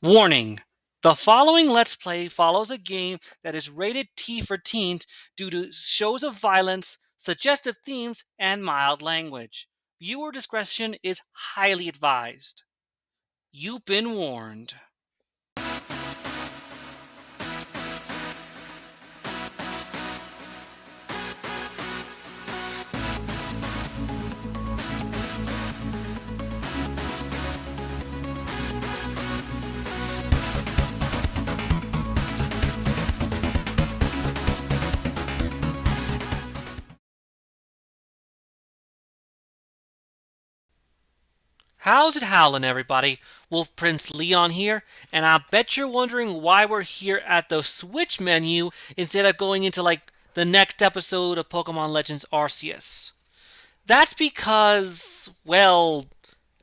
Warning: the following Let's Play follows a game that is rated T for teens due to shows of violence, suggestive themes, and mild language. Viewer discretion is highly advised. You've been warned. How's it howlin', everybody? Wolf Prince Leon here, and I bet you're wondering why we're here at the Switch menu instead of going into, the next episode of Pokemon Legends Arceus. That's because, well,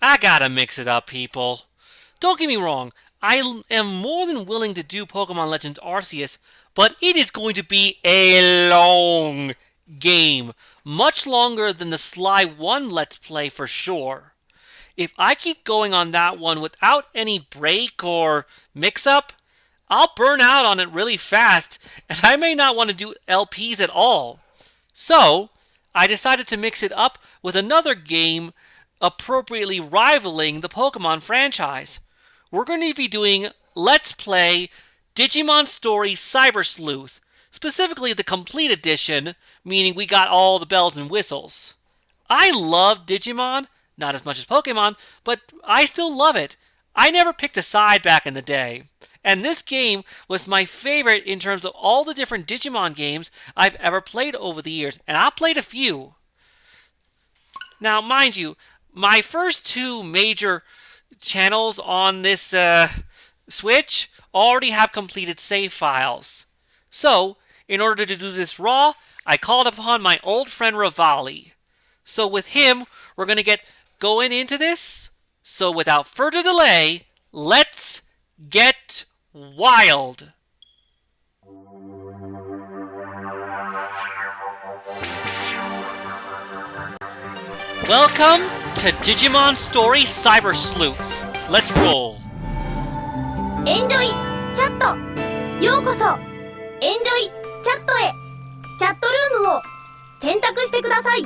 I gotta mix it up, people. Don't get me wrong, I am more than willing to do Pokemon Legends Arceus, but it is going to be a long game. Much longer than the Sly 1 Let's Play for sure. If I keep going on that one without any break or mix up, I'll burn out on it really fast, and I may not want to do LPs at all. So, I decided to mix it up with another game appropriately rivaling the Pokemon franchise. We're going to be doing Let's Play Digimon Story Cyber Sleuth, specifically the complete edition, meaning we got all the bells and whistles. I love Digimon, not as much as Pokemon, but I still love it. I never picked a side back in the day. And this game was my favorite in terms of all the different Digimon games I've ever played over the years, and I played a few. Now, mind you, my first two major channels on this Switch already have completed save files. So, in order to do this raw, I called upon my old friend Rivali. So with him, we're going to get going into this. So without further delay, let's get wild. Welcome to Digimon Story Cyber Sleuth. Let's roll. エンジョイチャットようこそエンジョイチャットへチャットルームを選択してください。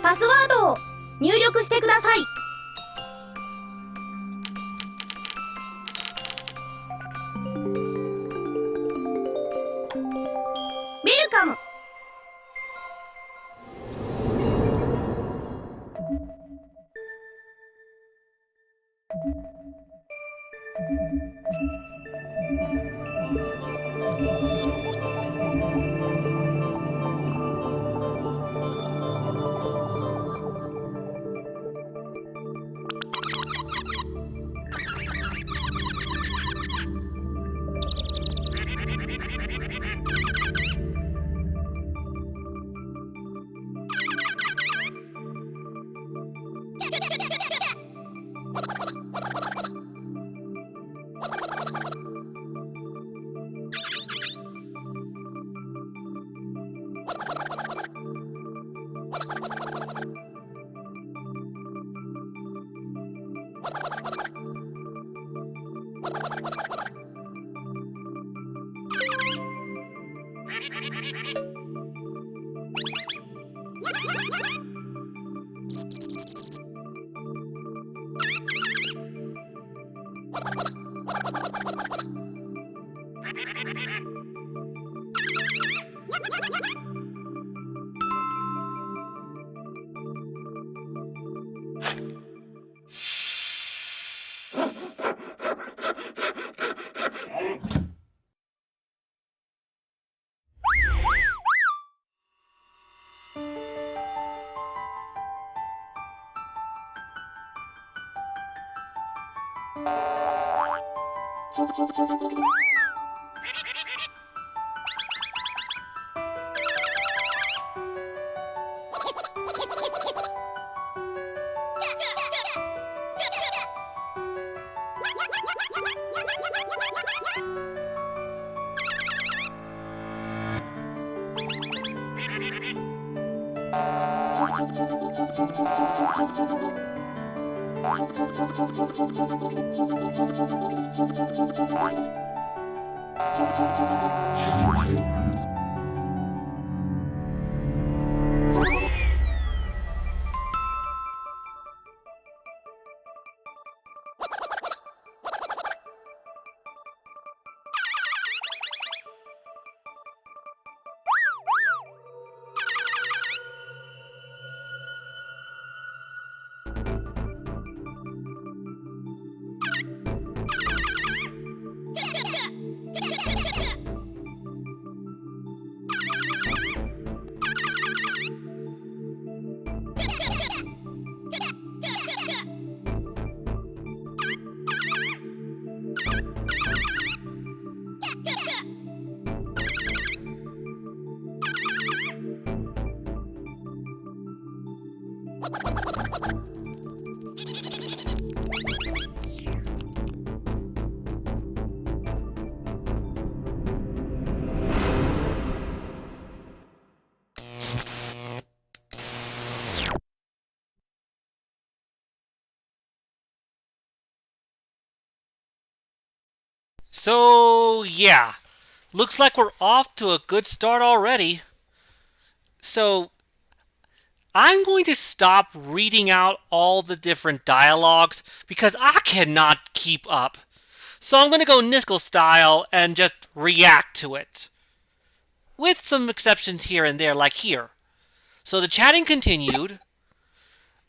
パスワードを入力してください。ウェルカム。So, yeah. Looks like we're off to a good start already. So, I'm going to stop reading out all the different dialogues because I cannot keep up. So I'm going to go Niskel style and just react to it. With some exceptions here and there, like here. So the chatting continued.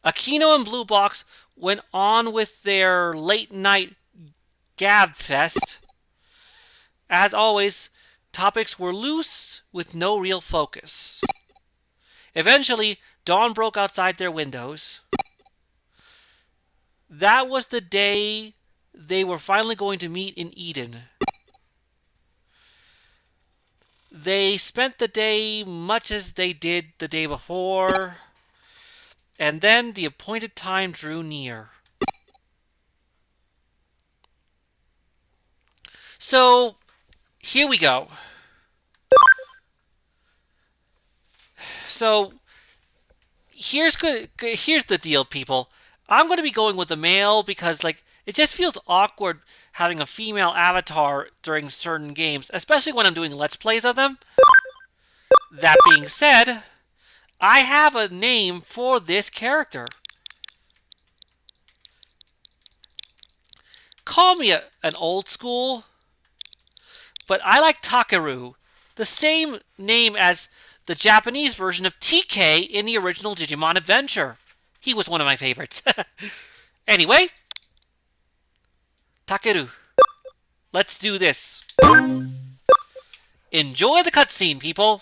Aquino and Blue Box went on with their late night gab fest. As always, topics were loose with no real focus. Eventually, dawn broke outside their windows. That was the day they were finally going to meet in Eden. They spent the day much as they did the day before, and then the appointed time drew near. So, here we go. So, here's the deal, people. I'm going to be going with the male because, like, it just feels awkward having a female avatar during certain games, especially when I'm doing Let's Plays of them. That being said, I have a name for this character. Call me an old school, but I like Takeru, the same name as the Japanese version of TK in the original Digimon Adventure. He was one of my favorites. Anyway, Takeru, let's do this. Enjoy the cutscene, people.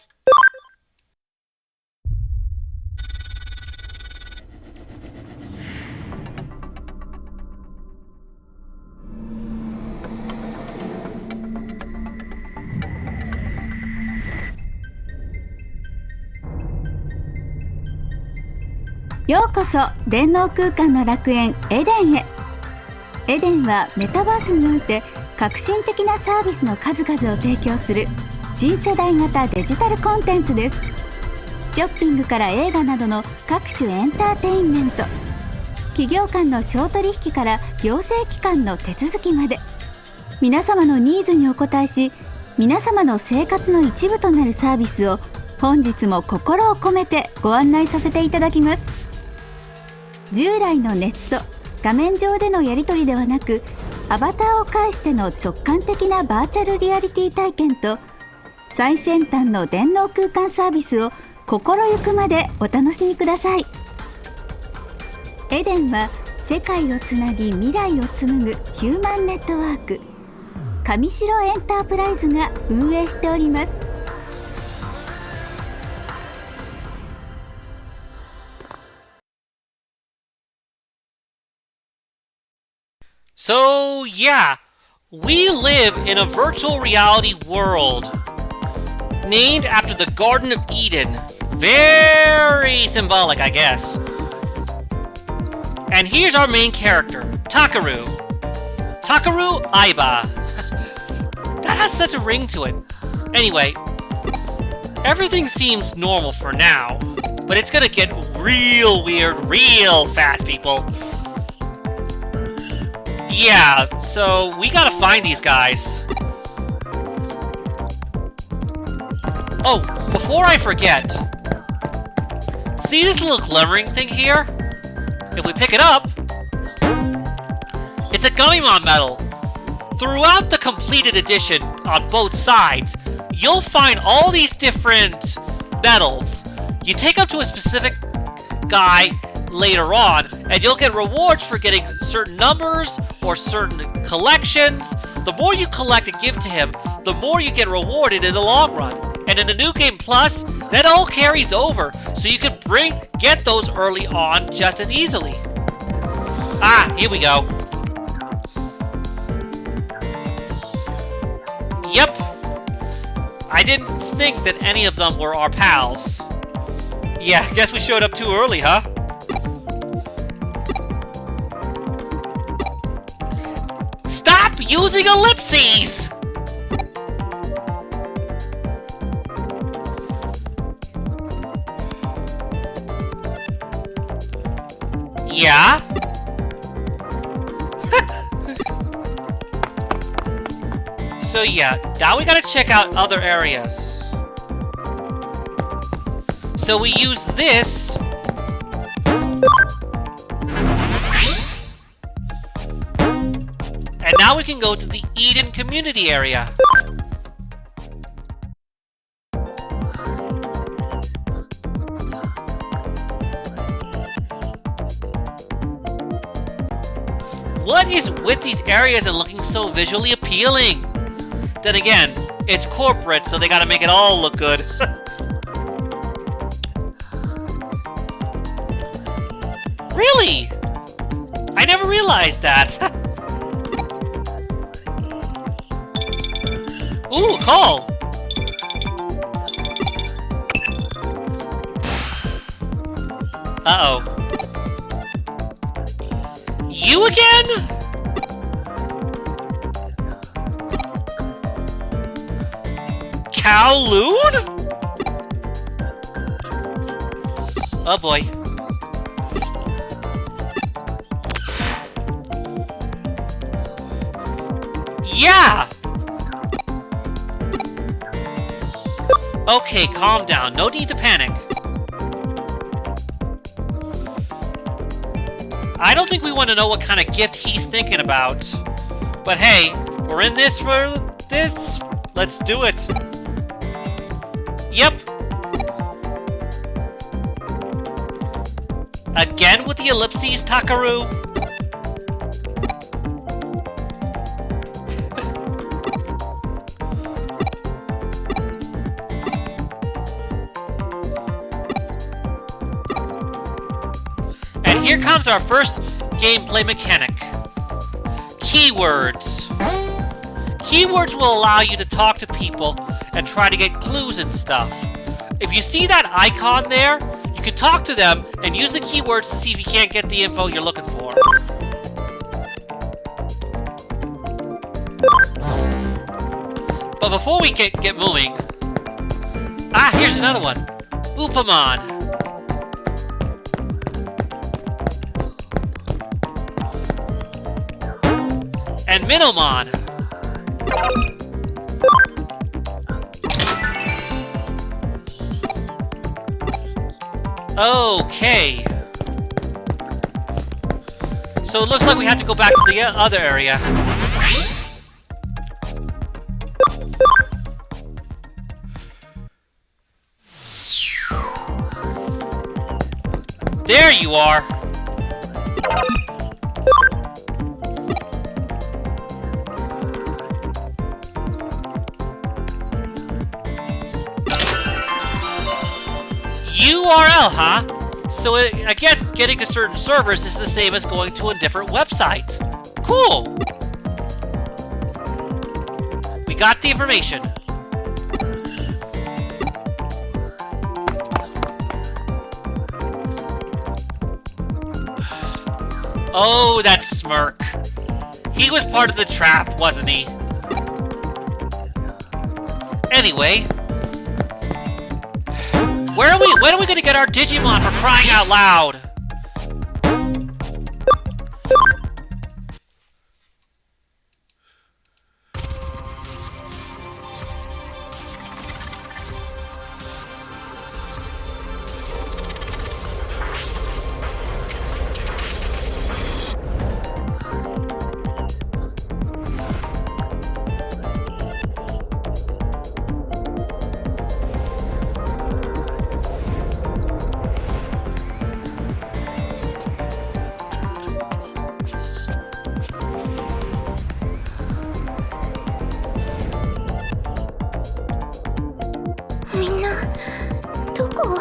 ようこそ電脳空間の楽園エデンへ。エデンはメタバースにおいて革新的なサービスの数々を提供する新世代型デジタルコンテンツです。ショッピングから映画などの各種エンターテインメント、企業間の商取引から行政機関の手続きまで、皆様のニーズにお応えし、皆様の生活の一部となるサービスを本日も心を込めてご案内させていただきます。従来のネット、画面上でのやり取りではなく、アバターを介しての直感的なバーチャルリアリティ体験と、最先端の電脳空間サービスを心ゆくまでお楽しみください。エデンは世界をつなぎ未来を紡ぐヒューマンネットワーク、上白エンタープライズが運営しております。So, yeah, we live in a virtual reality world named after the Garden of Eden. Very symbolic, I guess. And here's our main character, Takeru. Takeru Aiba. That has such a ring to it. Anyway, everything seems normal for now. But it's gonna get real weird real fast, people. Yeah, so we gotta find these guys. Oh, before I forget, see this little glimmering thing here? If we pick it up, it's a Gummymon medal. Throughout the completed edition on both sides, you'll find all these different medals. You take them to a specific guy later on, and you'll get rewards for getting certain numbers or certain collections. The more you collect and give to him, the more you get rewarded in the long run. And in the New Game Plus, that all carries over, so you can get those early on just as easily. Ah, here we go. Yep. I didn't think that any of them were our pals. Yeah, guess we showed up too early, huh? Stop using ellipses! Yeah? So yeah, now we gotta check out other areas. So we use this. And now we can go to the Eden community area. What is with these areas and looking so visually appealing? Then again, it's corporate, so they gotta make it all look good. Really? I never realized that. Ooh, a call! Uh-oh. You again? Kowloon? Oh boy. Yeah! Okay, calm down. No need to panic. I don't think we want to know what kind of gift he's thinking about. But hey, we're in this for this. Let's do it. Yep. Again with the ellipses, Takaru? And here comes our first gameplay mechanic. Keywords. Keywords will allow you to talk to people and try to get clues and stuff. If you see that icon there, you can talk to them and use the keywords to see if you can't get the info you're looking for. But before we get moving... Ah, here's another one. Upamon. And Minomon. Okay. So it looks like we have to go back to the other area. There you are. URL, huh? So I guess getting to certain servers is the same as going to a different website. Cool! We got the information. Oh, that smirk. He was part of the trap, wasn't he? When are we gonna get our Digimon for crying out loud?みんなどこ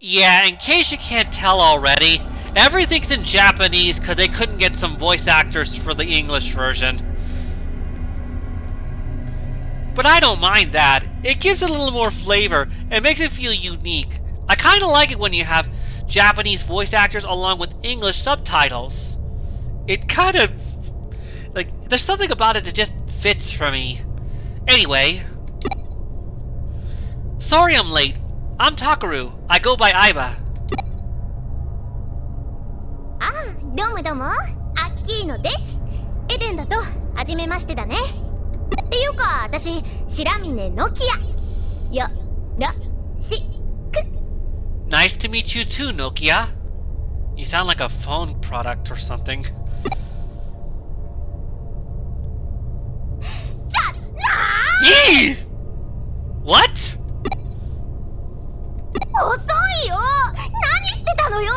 ？Yeah, in case you can't tell already, everything's in Japanese because they couldn't get some voice actors for the English version. But I don't mind that. It gives it a little more flavor and makes it feel unique. I kind of like it when you have Japanese voice actors along with English subtitles. It kind of... there's something about it that just fits for me. Anyway. Sorry I'm late. I'm Takaru. I go by Aiba. あ、どうもどうも、アッキーノです。エデンだと、はじめましてだね。っていうか、私、白峰ノキア。よ、ろ、し、く。Nice to meet you too, Nokia. You sound like a phone product or something. じゃなー Yee! What? 遅いよ。何してたのよ。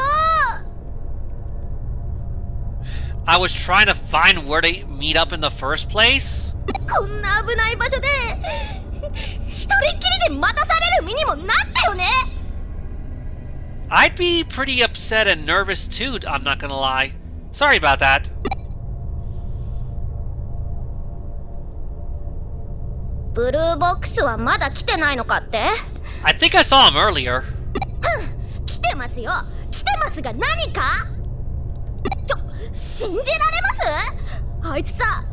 I was trying to find where to meet up in the first place. こんな危ない場所で一人っきりで待たされる身にもなったよね。 I'd be pretty upset and nervous too, I'm not gonna lie. Sorry about that. ブルーボックスはまだ来てないのかって？ I think I saw him earlier. 来てますよ。来てますが何か？信じられます？あいつさ、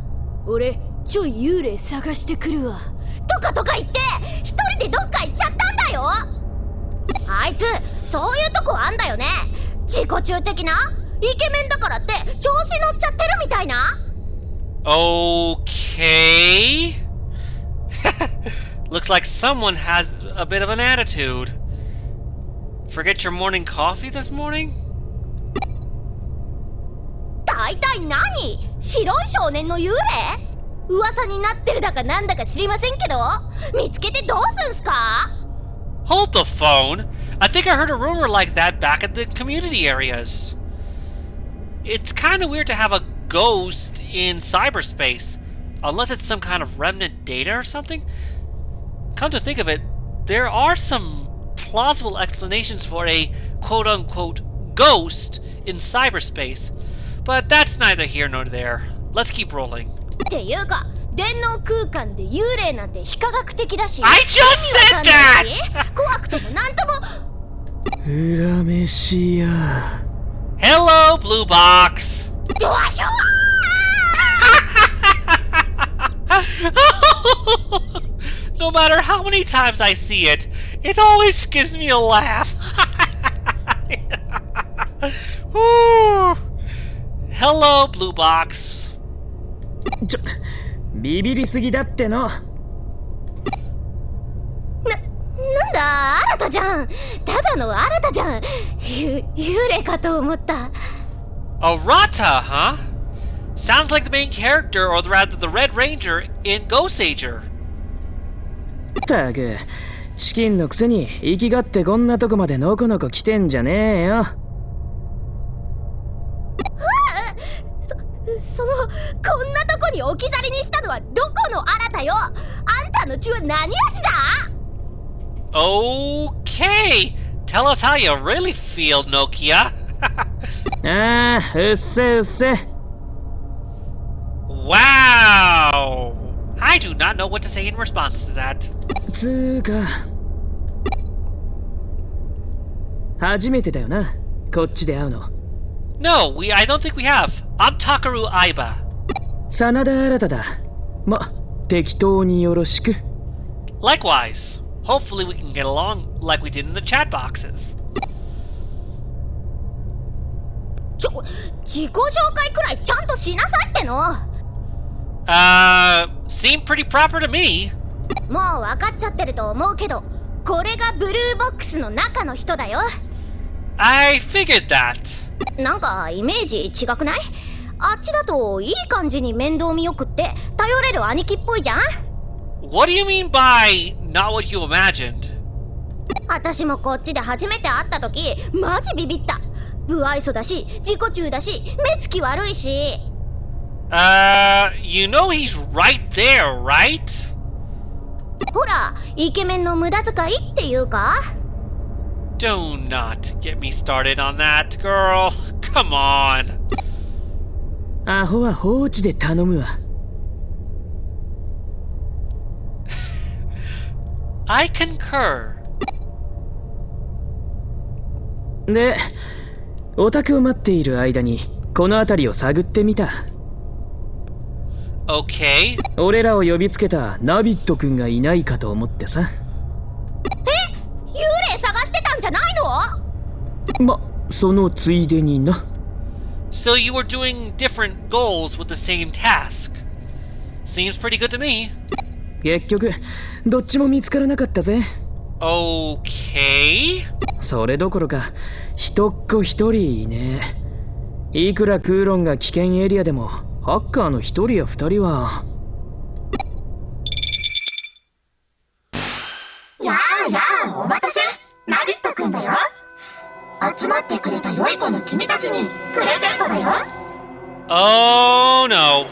俺ちょい幽霊探してくるわとか言って一人でどっか行っちゃったんだよ。あいつそういうとこあんだよね。自己中的なイケメンだからって調子乗っちゃってるみたいな。 Okay. Looks like someone has a bit of an attitude. Forget your morning coffee this morning? 大体何？白い少年の幽霊？噂になってるだかなんだか知りませんけど、見つけてどうすんすか？ Hold the phone. I think I heard a rumor like that back at the community areas. It's kind of weird to have a ghost in cyberspace, unless it's some kind of remnant data or something. Come to think of it, there are some plausible explanations for a quote-unquote ghost in cyberspace, but that's neither here nor there. Let's keep rolling. っていうか、電脳空間で幽霊なんて非科学的だし。 I just said that! 怖くともなんとも。裏飯や。 Hello, Blue Box! ドアショー No matter how many times I see it, it always gives me a laugh. Woo. Hello, Blue Box. ビビりすぎだっての。なんだ、新たじゃん。ただの新たじゃん。幽霊かと思った。 Arata, huh? Sounds like the main character, or rather the Red Ranger in Ghost Ager. ったく、チキンのくせに生きがってこんなとこまでのこのこ来てんじゃねえよ。その、こんなとこに置き去りにしたのはどこの新たよ。あんたの血は何味だ？ Okay, tell us how you really feel, Nokia. ああ、うっせうっせ。 Wow! I do not know what to say in response to that. つーか、初めてだよな、こっちで会うの。No, I don't think we have. I'm Takaru Aiba. 真田新だ。ま、適当によろしく。Likewise. Hopefully we can get along like we did in the chat boxes. 自己紹介くらいちゃんとしなさいっての。Seem pretty proper to me. もう分かっちゃってると思うけど、これがブルーボックスの中の人だよ。I figured that. なんかイメージ違くない？あっちだといい感じに面倒見よくって頼れる兄貴っぽいじゃん。 What do you mean by not what you imagined? 私もこっちで初めて会った時マジビビった。不愛想だし自己中だし目つき悪いし。You know he's right there, right? ほらイケメンの無駄遣いっていうか。 Do not get me started on that, girl. Come on. アホは放置で頼むわ。I concur. で、オタクを待っている間にこの辺りを探ってみた。Okay. 俺らを呼びつけたナビット君がいないかと思ってさ。幽霊探してたんじゃないの？ま、そのついでにな。So you were doing different goals with the same task. Seems pretty good to me. 結局どっちも見つからなかったぜ。Okay. それどころか一っ子一人いねえ。いくらクーロンが危険エリアでもハッカーの一人や二人は。やあやあ、お待たせ。ナビットくんだよ。集まってくれた良い子の君たちにプレゼントだよ。Oh no.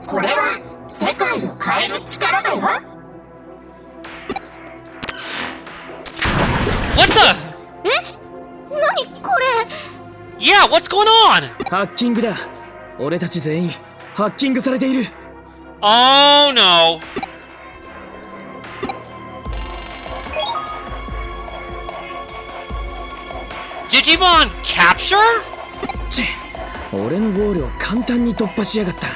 これは世界を変える力だよ。What the? 何これ？ Yeah, what's going on? ハッキングだ。俺たち全員ハッキングされている。Oh no. Digimon capture? チェ、俺のゴールを簡単に突破しやがった。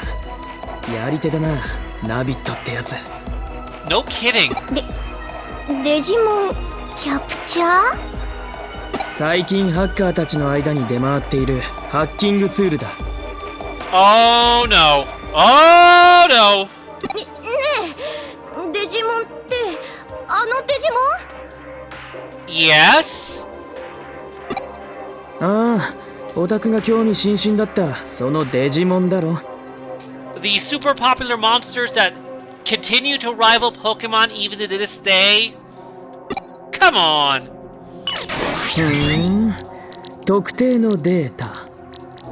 やり手だな、ナビットってやつ。 No kidding. デジモンキャプチャー？最近ハッカーたちの間に出回っているハッキングツールだ。Oh no. Oh no. ねえ、デジモンってあのデジモン？ Yes? ああ、オタクが興味津々だったそのデジモンだろ。 These super popular monsters that continue to rival Pokemon even to this day? Come on. 特定のデータ、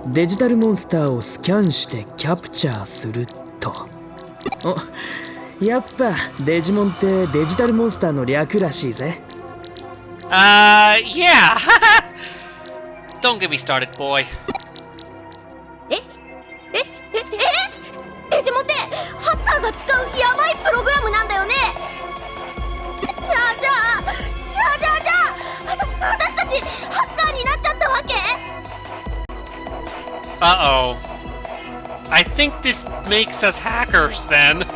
デジタルモンスターをスキャンしてキャプチャーすると。お、やっぱデジモンってデジタルモンスターの略らしいぜ。Yeah. Don't get me started, boy. デジモンってハッカーが使うヤバいプログラムなんだよね。じゃあ私たちハッカーになっちゃったわけ？ Uh-oh. I think this makes us hackers then.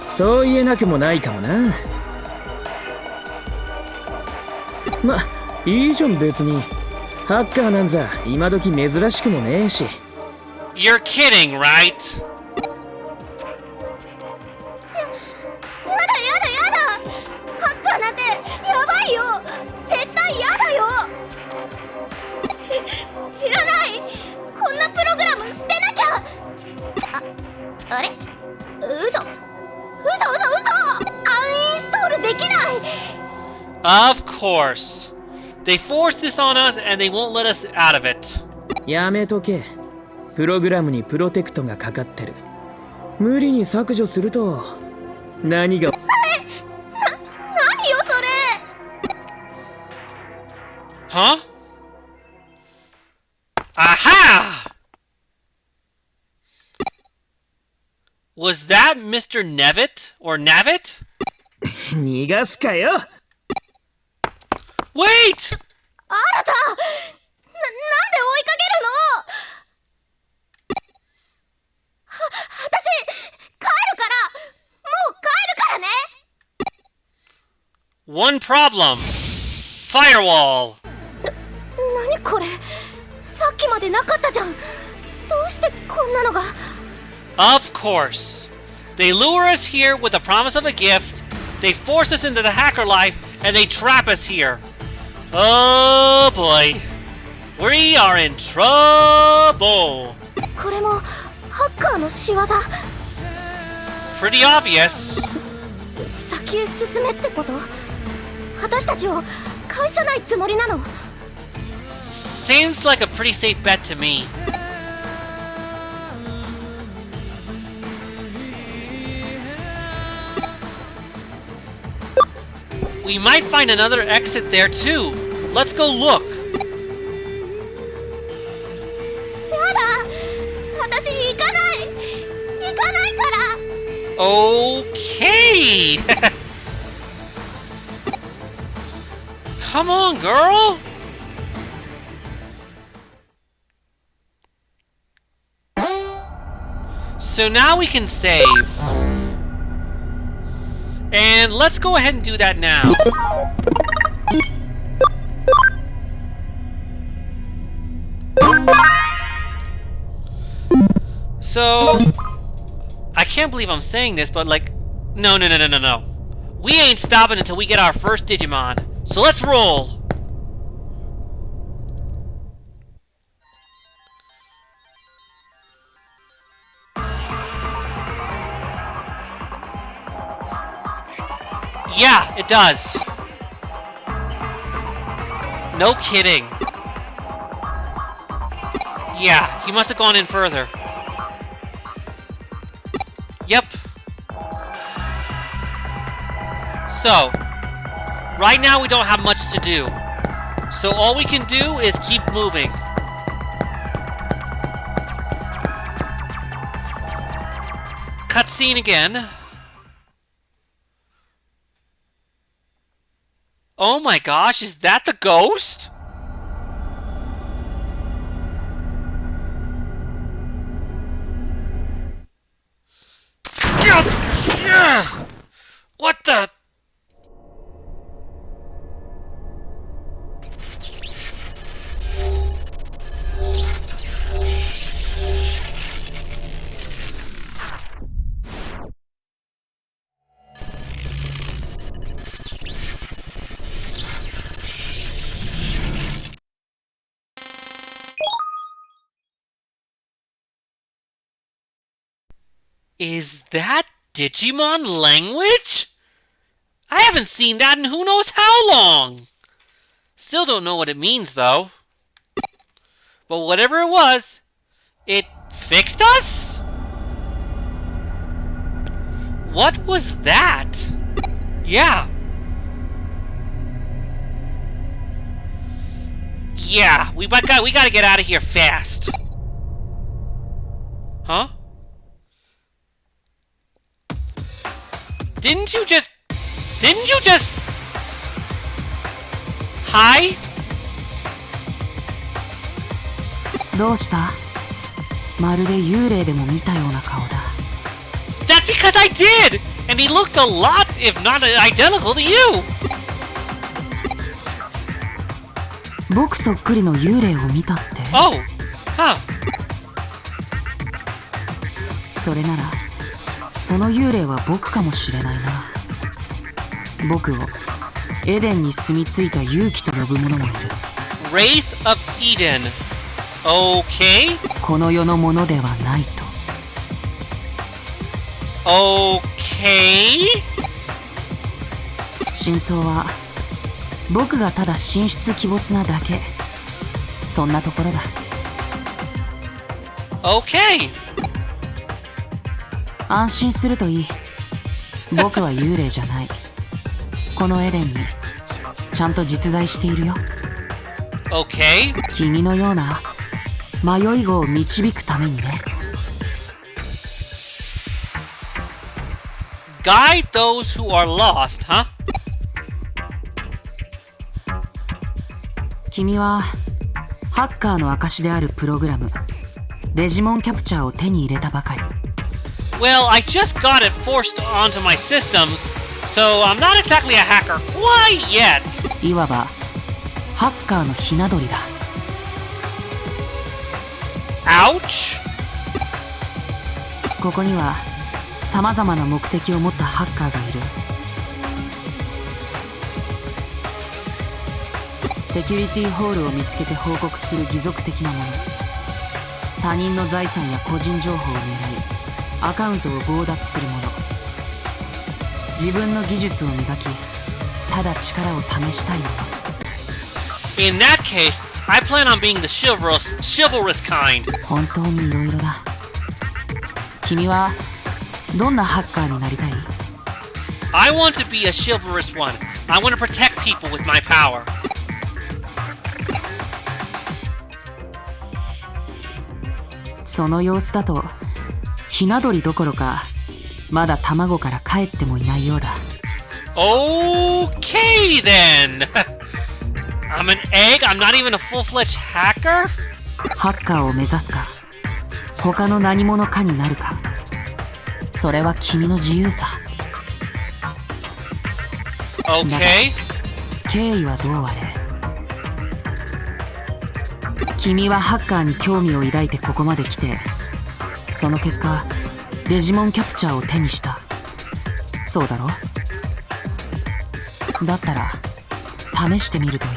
そう言えなくもないかもな。ま、いいじゃん別に。ハッカーなんざ今時珍しくもねえし。 You're kidding, right? やだハッカーなんてやばいよ。絶対やだよ。いらない。こんなプログラム捨てなきゃ。あれ？嘘アンインストールできない。 Of course. They forced this on us and they won't let us out of it. やめとけ。プログラムにプロテクトがかかってる。無理に削除すると何が。何よそれ。 Huh? Aha! Was that Mr. Nevitt or Navit? 逃がすかよ。 Wait! あなたなんで追いかけるの？ One problem. Firewall. 何これ、さっきまでなかったじゃん。どうしてこんなのが。 Of course. They lure us here with the promise of a gift. They force us into the hacker life, and they trap us here. Oh boy. We are in trouble. これもハッカーの仕業。 Pretty obvious. 先へ進めってこと？私たちを返さないつもりなの？ Seems like a pretty safe bet to me. We might find another exit there too. Let's go look. やだ、私行かない、行かないから。 Okay. Come on, girl. So now we can save. And let's go ahead and do that now. So, I can't believe I'm saying this, but like, no. We ain't stopping until we get our first Digimon. So let's roll. Yeah, it does. No kidding. Yeah, he must have gone in further. Yep. So, right now we don't have much to do. So all we can do is keep moving. Cutscene again. Oh my gosh, is that the ghost? What the? Is that Digimon language? I haven't seen that in who knows how long. Still don't know what it means though. But whatever it was, it fixed us? What was that? Yeah. Yeah, we gotta get out of here fast. Huh? Didn't you just... Hi? どうした？まるで幽霊でも見たような顔だ。That's because I did! And he looked a lot, if not identical to you! 僕そっくりの幽霊を見たって？ Oh! Huh. それなら、その幽霊は僕かもしれないな。僕をエデンに住み着いた勇気と呼ぶ者もいる。Wraith of Eden. Okay? この世のものではないと。Okay? 真相は僕がただ神出鬼没なだけ。そんなところだ。Okay! 安心するといい。僕は幽霊じゃない。このエデンにちゃんと実在しているよ。Okay? 君のような迷い子を導くためにね。Guide those who are lost, huh? 君はハッカーの証であるプログラムデジモンキャプチャーを手に入れたばかり。 Well, I just got it forced onto my systems, So I'm not exactly a hacker quite yet. いわばハッカーのひな鳥だ。 Ouch. ここには様々な目的を持ったハッカーがいる。セキュリティホールを見つけて報告する義賊的なもの。他人の財産や個人情報を狙いアカウントを強奪するもの。自分の技術を磨きただ力を試したいもの。 In that case, I plan on being the chivalrous kind. 本当に色々だ。君はどんなハッカーになりたい？ I want to be a chivalrous one. I want to protect people with my power. その様子だとひな鳥どころかまだ卵から帰ってもいないようだ。 Okay then. I'm an egg? I'm not even a full-fledged hacker? ハッカーを目指すか他の何者かになるか、それは君の自由さ。 Okay. 経緯はどうあれ君はハッカーに興味を抱いてここまで来て、その結果デジモンキャプチャーを手にした。そうだろ？だったら試してみるといい。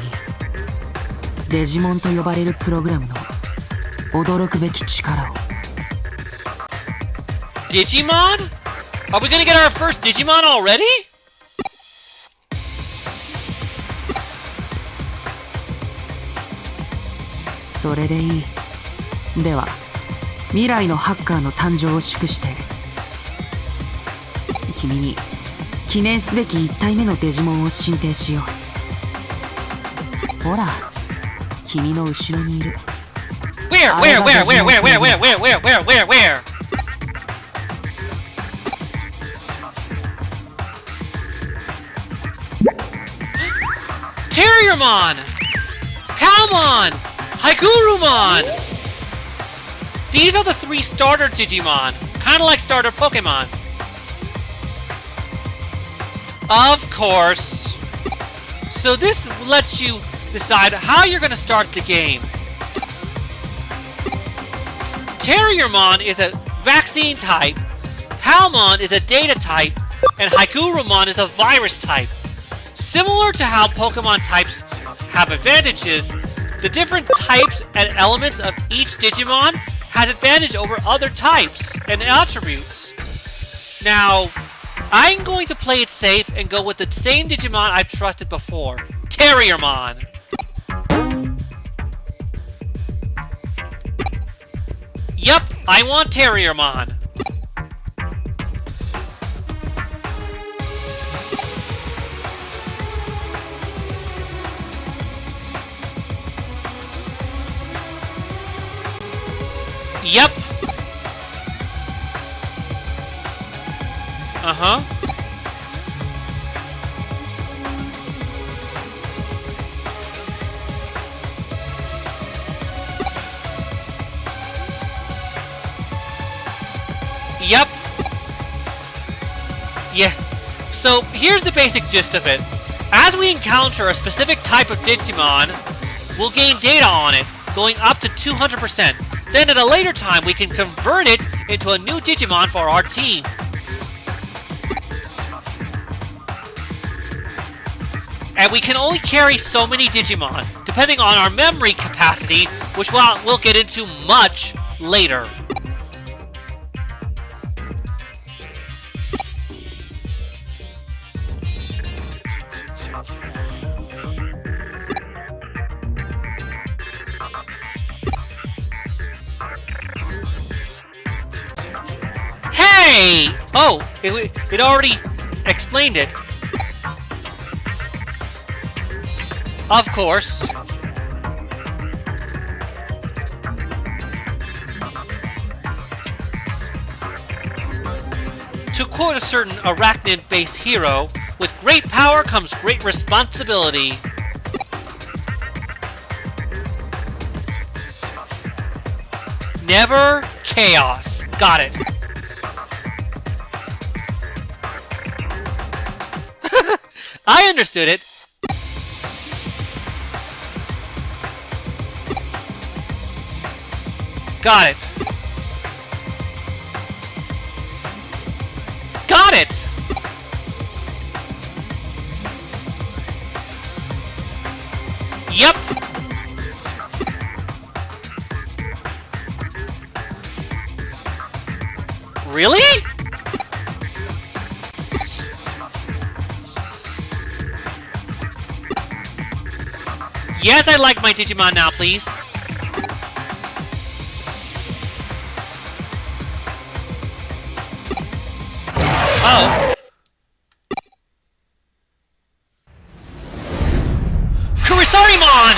デジモンと呼ばれるプログラムの驚くべき力を。 Digimon? Are we gonna get our first Digimon already? それでいい。では未来のハッカーの誕生を祝して君に記念すべき1体目のデジモンを進呈しよう。ほら君の後ろにいる。 Where? Terriermon! Palmon! Higurumon! These are the 3 starter Digimon, kind of like starter Pokemon. Of course. So this lets you decide how you're going to start the game. Terriermon is a vaccine type, Palmon is a data type, and Higurumon is a virus type. Similar to how Pokemon types have advantages, the different types and elements of each Digimon has advantage over other types and attributes. Now, I'm going to play it safe and go with the same Digimon I've trusted before, Terriermon. Yup, I want Terriermon. Yep. Uh-huh. Yep. Yeah. So, here's the basic gist of it. As we encounter a specific type of Digimon, we'll gain data on it, going up to 200%. Then at a later time, we can convert it into a new Digimon for our team. And we can only carry so many Digimon, depending on our memory capacity, which we'll get into much later. Hey! Oh, it already explained it. Of course. To quote a certain arachnid-based hero, with great power comes great responsibility. Never chaos. Got it. I understood it. Got it. Got it! Yep. Really? Yes, I like my Digimon now, please. Oh. Kurisarimon!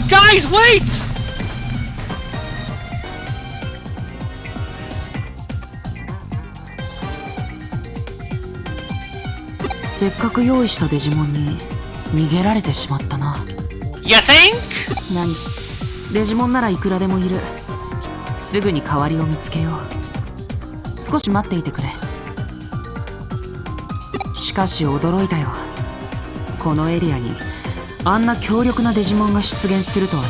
Guys, wait!せっかく用意したデジモンに逃げられてしまったな。 You think? 何？デジモンならいくらでもいる。すぐに代わりを見つけよう。少し待っていてくれ。しかし驚いたよ。このエリアにあんな強力なデジモンが出現するとはね。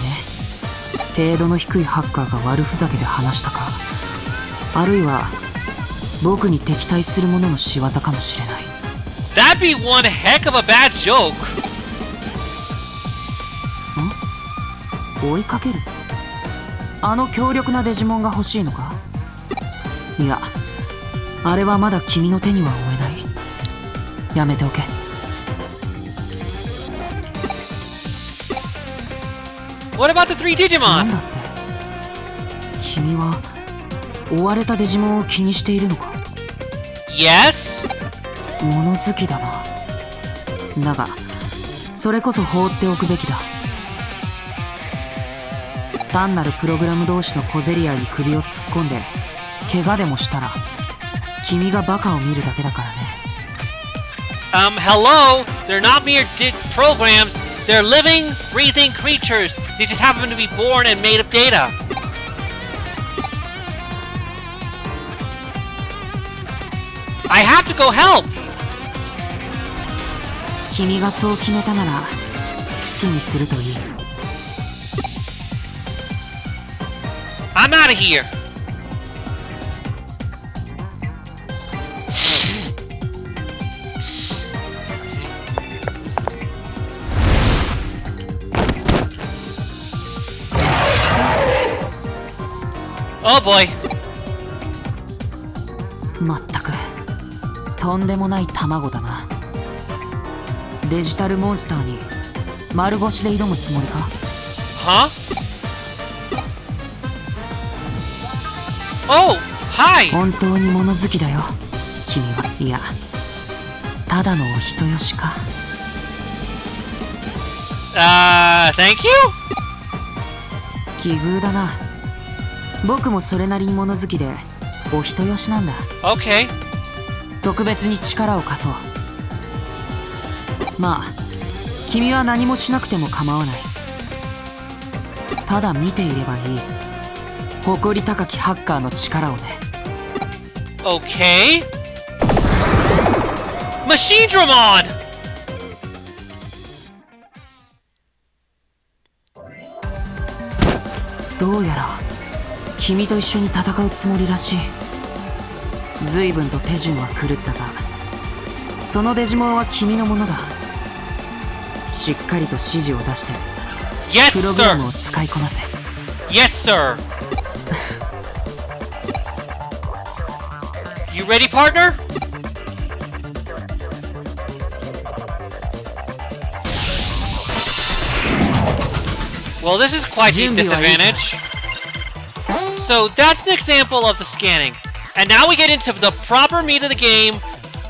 程度の低いハッカーが悪ふざけで話したか、あるいは僕に敵対する者の仕業かもしれない。 That'd be one heck of a bad joke. 追いかける？あの強力なデジモンが欲しいのか？いや、あれはまだ君の手には負えない。やめておけ。What about the three な Digimon? んだって？君は追われたデジモンを気にしているのか？ Yes? 物好きだな。だがそれこそ放っておくべきだ。単なるプログラム同士の小競り合いに首を突っ込んで怪我でもしたら君がバカを見るだけだからね。Hello? They're not mere programs. They're living, breathing creatures. They just happen to be born and made of data. I have to go help! 君がそう決めたなら好きにするといい。I'm out of here! Oh boy! まったくとんでもない卵だな。デジタルモンスターに丸腰で挑むつもりか？ Huh? Oh! Hi! 本当に物好きだよ君は。いや、ただのお人よしか。Thank you? 奇遇だな。僕もそれなりに物好きでお人よしなんだ。 Okay. 特別に力を貸そう。まあ君は何もしなくても構わない。ただ見ていればいい。誇り高きハッカーの力をね。 Okay. Machine Dramon! どうやら君と一緒に戦うつもりらしい。随分と手順は狂ったが、そのデジモンは君のものだ。しっかりと指示を出して Yes, プログラム sir! を使いこなせ。 Yes, sir! You ready, partner? Well, this is quite a disadvantage. So that's an example of the scanning. And now we get into the proper meat of the game,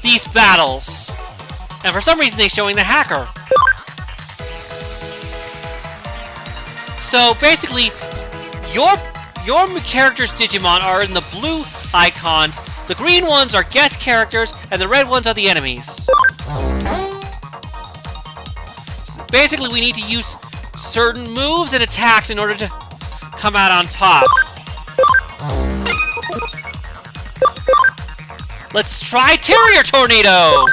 these battles. And for some reason they're showing the hacker. So basically, your character's Digimon are in the blue icons, the green ones are guest characters, and the red ones are the enemies. So basically, we need to use certain moves and attacks in order to come out on top. Let's try Terrier Tornado!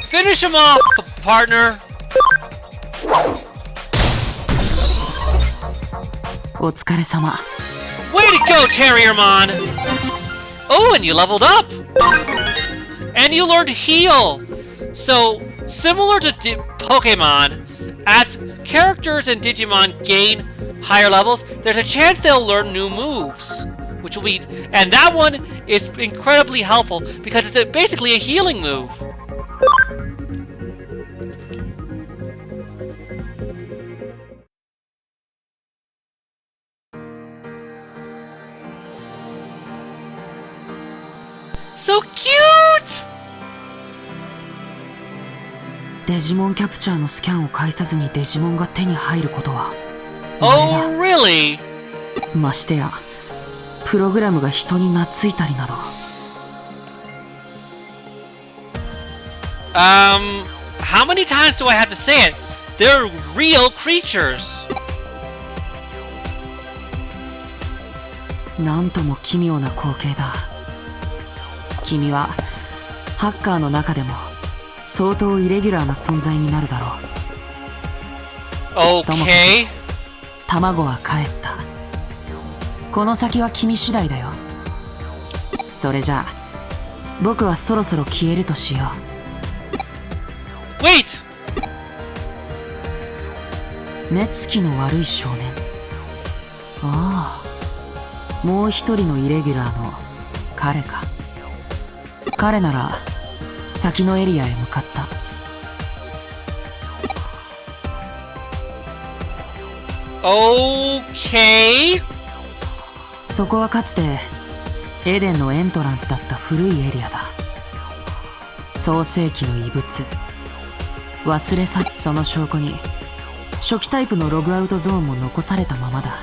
Finish him off, partner! お疲れ様。 Way to go, Terriermon! Oh, and you leveled up! And you learned Heal! So, similar to Pokemon, as characters in Digimon gain higher levels, there's a chance they'll learn new moves. Which will be... And that one is incredibly helpful because it's basically a healing move. So cute! デジモンキャプチャーのスキャンを介さずにデジモンが手に入ることは Oh, really? ましてやプログラムが人に懐いたりなど How many times do I have to say it? They're real creatures. なんとも奇妙な光景だ。君はハッカーの中でも相当イレギュラーな存在になるだろう。 Okay. 卵は帰った。この先は君次第だよ。それじゃあ僕はそろそろ消えるとしよう。 Wait! 目つきの悪い少年。ああ、もう一人のイレギュラーの彼か。彼なら先のエリアへ向かった。Okay. そこはかつてエデンのエントランスだった古いエリアだ。創世紀の遺物忘れ去り、その証拠に初期タイプのログアウトゾーンも残されたままだ。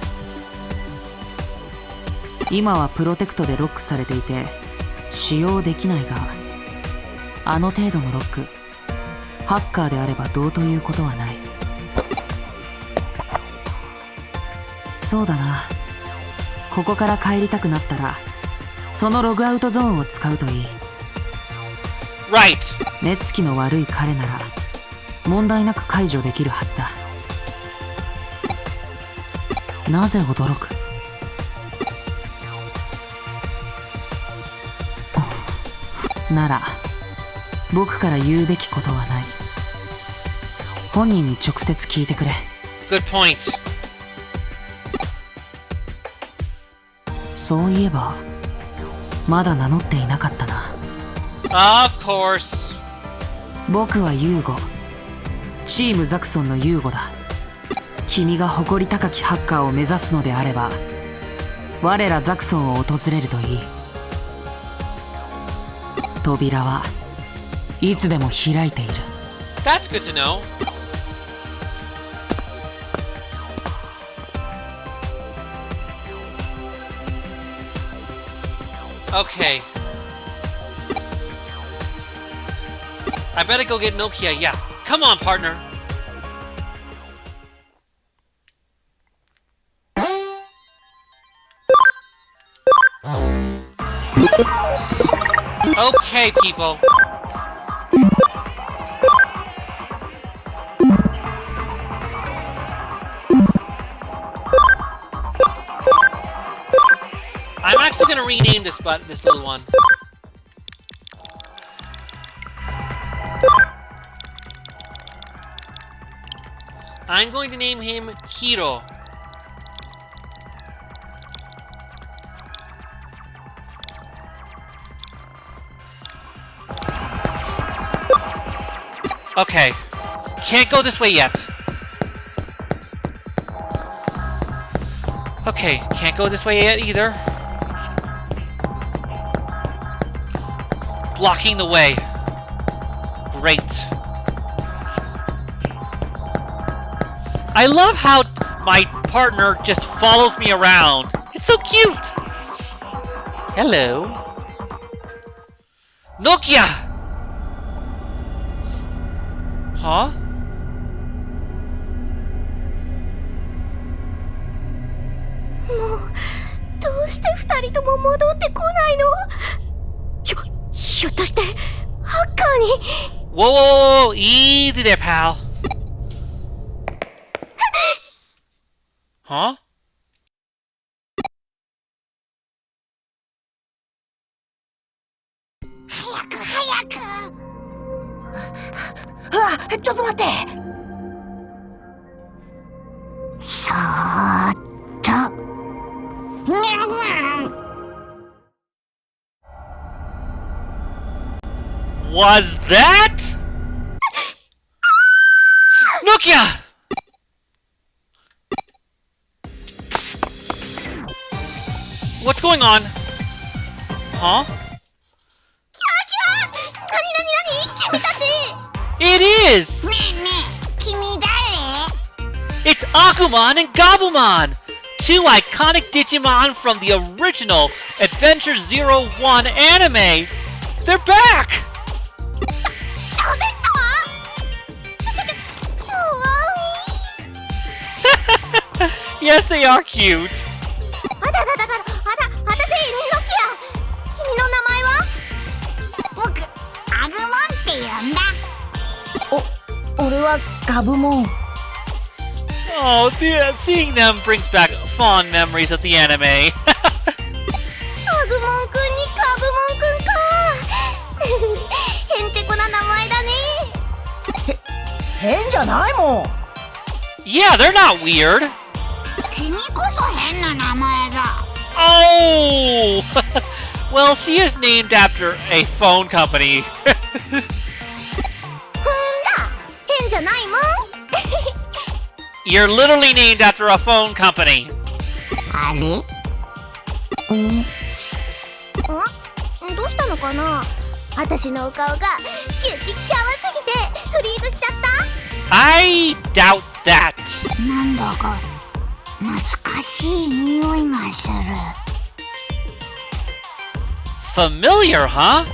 今はプロテクトでロックされていて使用できないが、あの程度のロックハッカーであればどうということはない。そうだな、ここから帰りたくなったらそのログアウトゾーンを使うといい。 Right. 目つきの悪い彼なら問題なく解除できるはずだ。なぜ驚く？なら僕から言うべきことはない。本人に直接聞いてくれ。 Good point. そういえばまだ名乗っていなかったな。 Of course. 僕はユーゴ、チームザクソンのユーゴだ。君が誇り高きハッカーを目指すのであれば我らザクソンを訪れるといい。扉はいつでも開いている。 That's good to know. Okay. I better go get Nokia, yeah. Come on, partner. Okay, people. I'm actually gonna rename this little one. I'm going to name him Hiro. Okay. Can't go this way yet. Okay, can't go this way yet either. Blocking the way. Great. I love how my partner just follows me around. It's so cute. Hello. Nokia! Huh? Mo, どうして二人とも戻ってこないの？ひょっとしてハッカーに。 Whoa, whoa, whoa, easy there, pal. Huh? 早く早く。ちょっと待って。そーっと。Was that? Nokia! What's going on? Huh? 何君たち。 It is! ねえねえ、君誰？ It's Agumon and Gabumon! Two iconic Digimon from the original Adventure 01 anime! They're back! 喋ったわ。かわいい。 Yes, they are cute! 私ノキア。君の名前は？僕、アグモンって呼んだ。俺はガブモン。 Oh, seeing them brings back fond memories of the anime. アグモンくんにカブモンくんか。へんてこな名前だね。変じゃないもん。 Yeah, they're not weird. 君こそ変な名前だ。Oh! Well, she is named after a phone company. 変じゃないもん。 You're literally named after a phone company. あれ？どうしたのかな。私のお顔がキャワすぎてフリーズしちゃった。 I doubt that. なんだか懐かしい匂いがする。 Familiar, huh?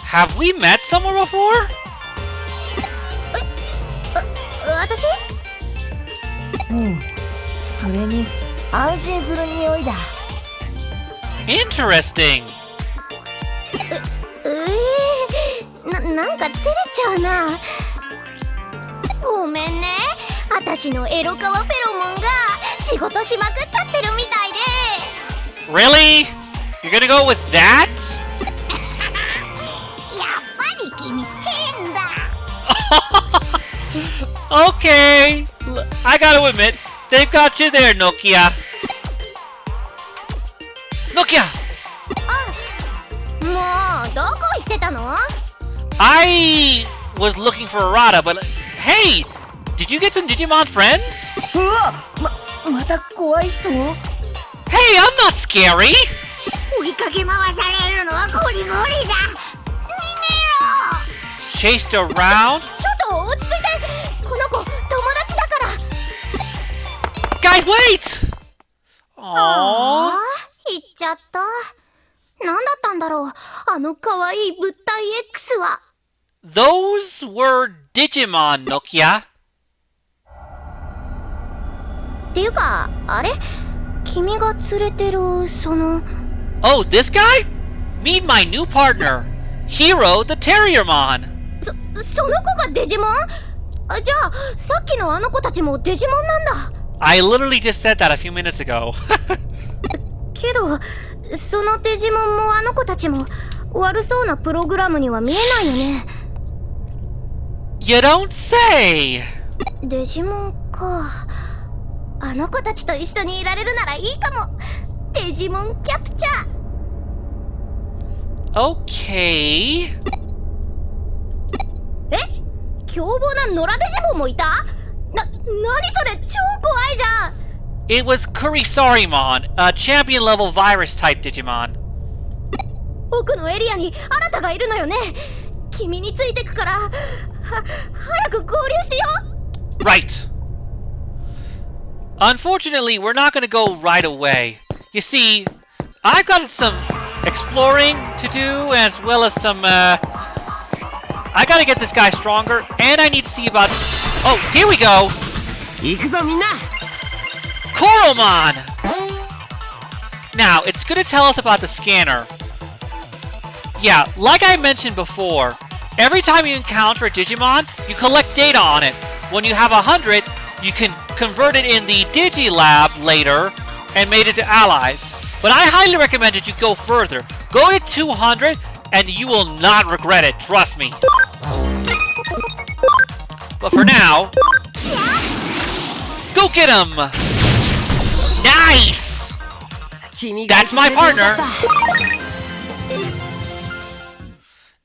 Have we met somewhere before? 私？それに安心する匂いだ。 Interesting. なんか照れちゃうな。ごめんね。私のエロカワフェロモンが仕事しまくっちゃってるみたいで。 Really? You're gonna go with that? やっぱり君変だ。Okay. I gotta admit, they've got you there, Nokia. Nokia! もうどこ行ってたの？ I was looking for Arata, but hey, did you get some Digimon friends? うわ、また怖い人？ Hey, I'm not scary. 追いかけ回されるのはゴリゴリだ。逃げろ。 Chased around? ちょっと落ち着いて。この子友達だから。 Guys, wait! あ Aww. 行っちゃった。なんだったんだろう、あの可愛い物体 X は。 Those were Digimon, Nokia. っていうか、あれ？君が連れてる、その… Oh, this guy? Meet my new partner, Hero the Terriermon. その子がデジモン？じゃあ、さっきのあの子たちもデジモンなんだ。I literally just said that a few minutes ago. けど、そのデジモンもあの子たちも悪そうなプログラムには見えないよね。You don't say! デジモンか。あの子たちと一緒にいられるならいいかも。デジモンキャプチャー。 Okay. 凶暴な野良デジモンもいた？何それ、超怖いじゃん。 It was Kurisarimon, a champion level virus type Digimon. 奥のエリアにあなたがいるのよね。君についてくから、早く合流しよう。 Right. Unfortunately, we're not going to go right away. You see, I've got some exploring to do as well as some I gotta get this guy stronger, and I need to see about... Oh, here we go! 行くぞみんな Koromon! Now, it's gonna tell us about the scanner. Yeah, like I mentioned before, every time you encounter a Digimon, you collect data on it. When you have 100, you can convert it in the Digilab later and made it to allies. But I highly recommend that you go further. Go to 200 and you will not regret it, trust me. But for now, go get him! Nice! That's my partner!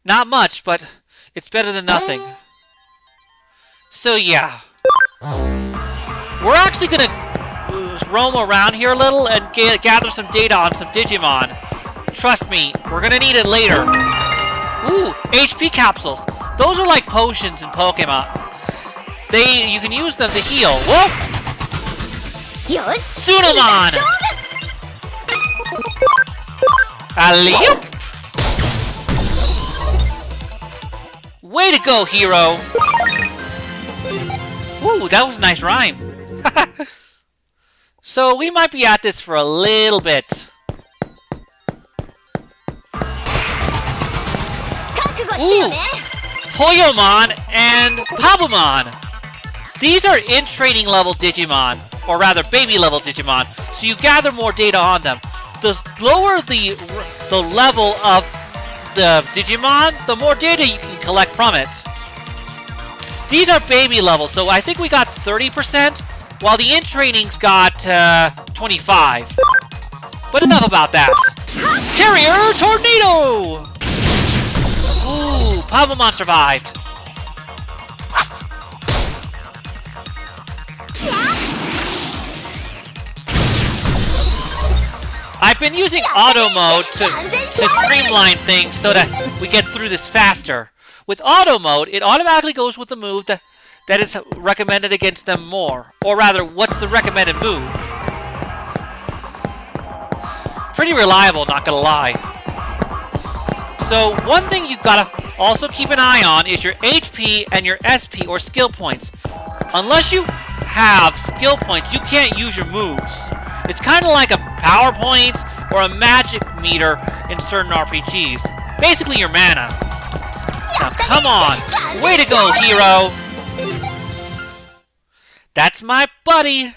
Not much, but it's better than nothing. So yeah. We're actually gonna roam around here a little and gather some data on some Digimon. Trust me, we're gonna need it later. Ooh, HP capsules. Those are like potions in Pokemon. You can use them to heal. Whoa! Tsunamon! Alley-oop! Way to go, hero! Ooh, that was a nice rhyme. So we might be at this for a little bit. Ooh! Toyomon and Pabumon! These are in training level Digimon, or rather baby level Digimon, so you gather more data on them. The lower the level of the Digimon, the more data you can collect from it. These are baby level, so I think we got 30%, while the in-training's got 25. But enough about that. Terrier Tornado! Ooh, Pabumon survived. I've been using auto mode to streamline things so that we get through this faster. With auto mode, it automatically goes with the move that is recommended against them more. Or rather, what's the recommended move? Pretty reliable, not gonna lie. So, one thing you've gotta also keep an eye on is your HP and your SP or skill points. Unless you have skill points, you can't use your moves. It's kind of like a PowerPoint or a magic meter in certain RPGs. Basically your mana. Now come on! Way to go, hero! That's my buddy!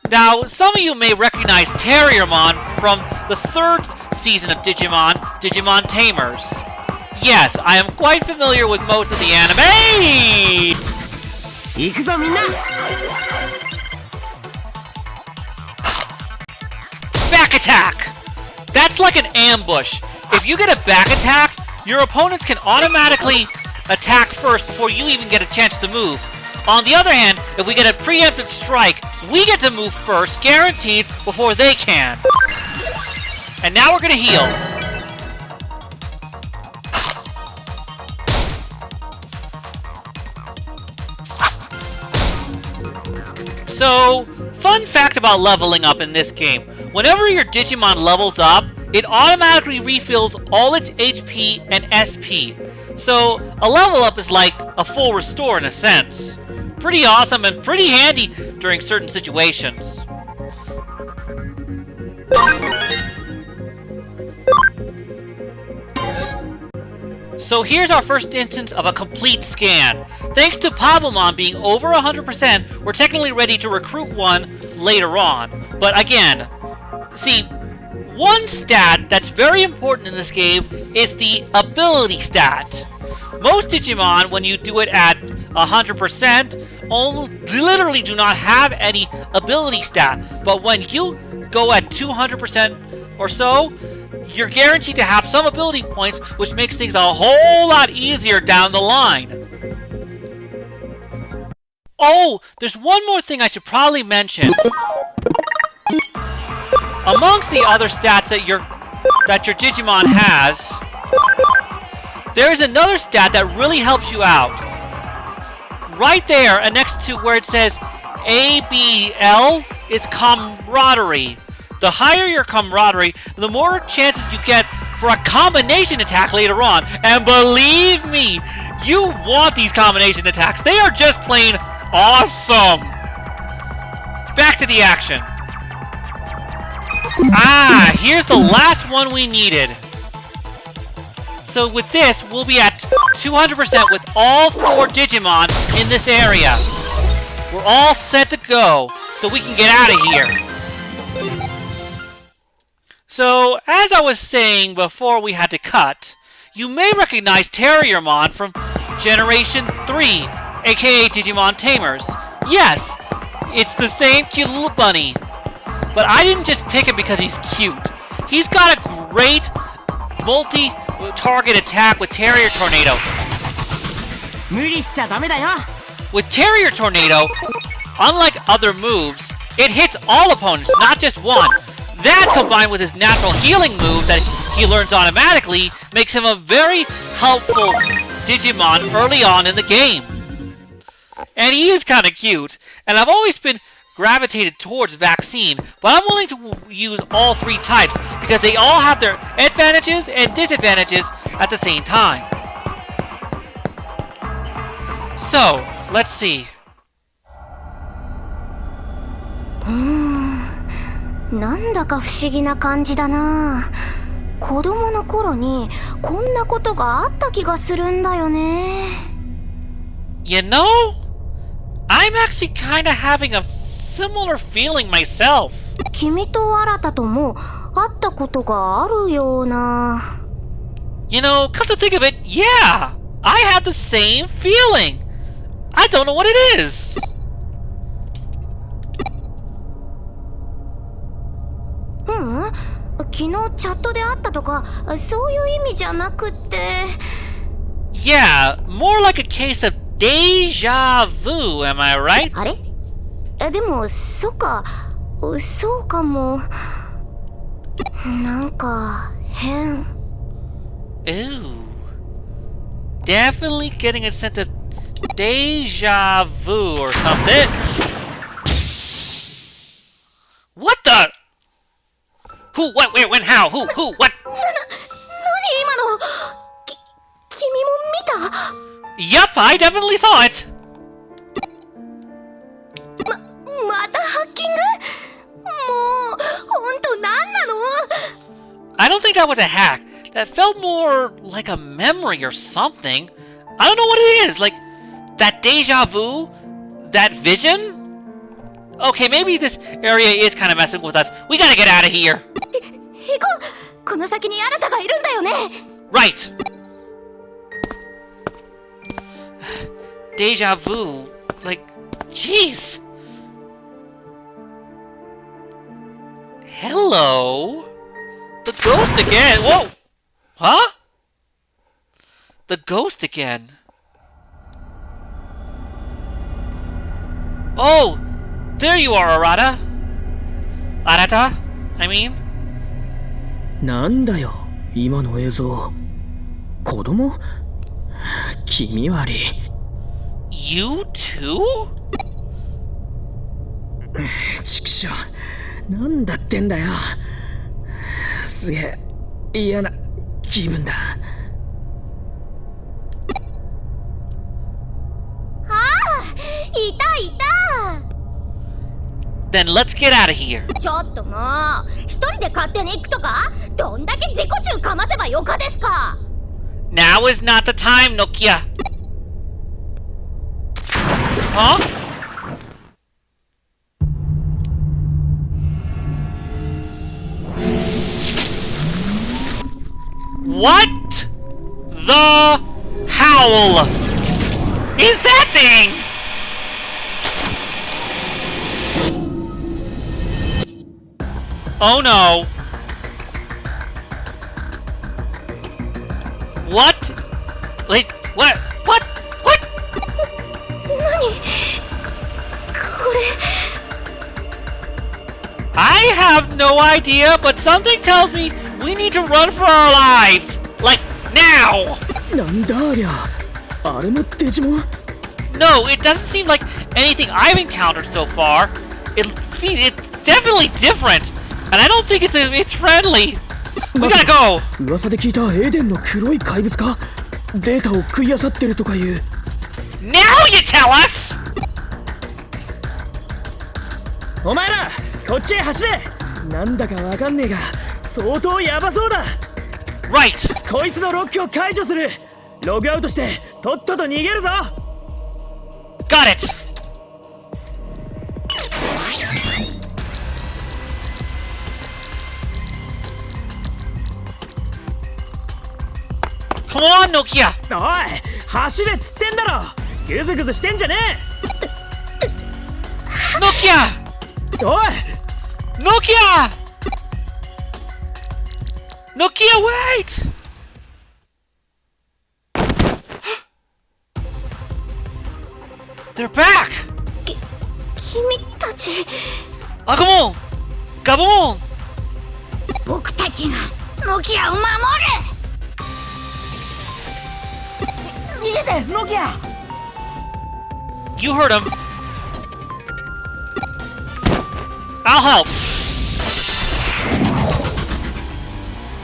Now, some of you may recognize Terriermon from the 3rd season of Digimon, Digimon Tamers. Yes, I am quite familiar with most of the anime! 行くぞみんな Back attack! That's like an ambush. If you get a back attack, your opponents can automatically attack first before you even get a chance to move. On the other hand, if we get a preemptive strike, we get to move first, guaranteed, before they can. And now we're gonna heal. So, fun fact about leveling up in this game. Whenever your Digimon levels up, it automatically refills all its HP and SP. So, a level up is like a full restore in a sense. Pretty awesome and pretty handy during certain situations. So here's our first instance of a complete scan. Thanks to Pabumon being over 100%, we're technically ready to recruit one later on. But again, see, one stat that's very important in this game is the ability stat. Most Digimon, when you do it at 100%, literally do not have any ability stat. But when you go at 200% or so, you're guaranteed to have some ability points, which makes things a whole lot easier down the line. Oh, there's one more thing I should probably mention. Amongst the other stats that your Digimon has, there is another stat that really helps you out. Right there, and next to where it says ABL, is camaraderie. The higher your camaraderie, the more chances you get for a combination attack later on. And believe me, you want these combination attacks. They are just plain awesome. Back to the action. Ah, here's the last one we needed. So with this, we'll be at 200% with all 4 Digimon in this area. We're all set to go, so we can get out of here. So, as I was saying before we had to cut, you may recognize Terriermon from Generation 3, aka Digimon Tamers. Yes, it's the same cute little bunny. But I didn't just pick him because he's cute. He's got a great multi-target attack with Terrier Tornado. 無理しちゃダメだよ。 With Terrier Tornado, unlike other moves, it hits all opponents, not just one. That, combined with his natural healing move that he learns automatically, makes him a very helpful Digimon early on in the game. And he is kind of cute, and I've always been gravitated towards Vaccine, but I'm willing to use all 3 types because they all have their advantages and disadvantages at the same time. So, let's see. なんだか不思議な感じだな。子供の頃にこんなことがあった気がするんだよね。You know, I'm actually kinda having a similar feeling myself. 君と新とも会ったことがあるような。You know, come to think of it, yeah! I have the same feeling! I don't know what it is! 昨日チャットで会ったとかそういう意味じゃなくって。 Yeah, more like a case of deja vu, am I right? あれ？でもそっか、そうかも。なんか変。 Ooh. Definitely getting a sense of deja vu or something. What the? Who, what, where, when, how, who, what? 何今の？君も見た？ Yup, I definitely saw it. またハッキング？もう本当何なの？ I don't think that was a hack. That felt more like a memory or something. I don't know what it is. Like, that deja vu? That vision? Okay, maybe this area is kind of messing with us. We gotta get out of here. 行こう。この先に新がいるんだよね。 Right. Deja vu. Like, jeez. Hello? The ghost again. Whoa. Huh? The ghost again. Oh, there you are, Arata. Arata, I mean. なんだよ今の映像。子供？気味悪い。 You too? ちくしょう、なんだってんだよ。すげえ嫌な気分だ。いたいた。 Then let's get out of here. ちょっともう一人で勝手に行くとか？どんだけ自己中かませばよかですか？ Now is not the time, Nokia. Huh? What the howl is that thing? Oh no. What? Wait, what? What? What? 何？これ。 I have no idea, but something tells me we need to run for our lives. Like, now! なんだありゃ。あれもデジモン？ No, it doesn't seem like anything I've encountered so far. It's definitely different, and I don't think it's friendly. We gotta go! 噂で聞いたエデンの黒い怪物か？データを食い漁ってるとかいう。 Now you tell us! お前らこっちへ走れ。なんだかわかんねえが相当ヤバそうだ。 Right! こいつのロックを解除する。ログアウトしてとっとと逃げるぞ。 Got it! Come on, Nokia! おい走れっつってんだろ。グズグズしてんじゃね Nokia! え。おい Nokia! Nokia, wait! They're back! 君たち Agumon! Gabon! 僕たちがノキアを守る。逃げてノキア。 You heard him. I'll help.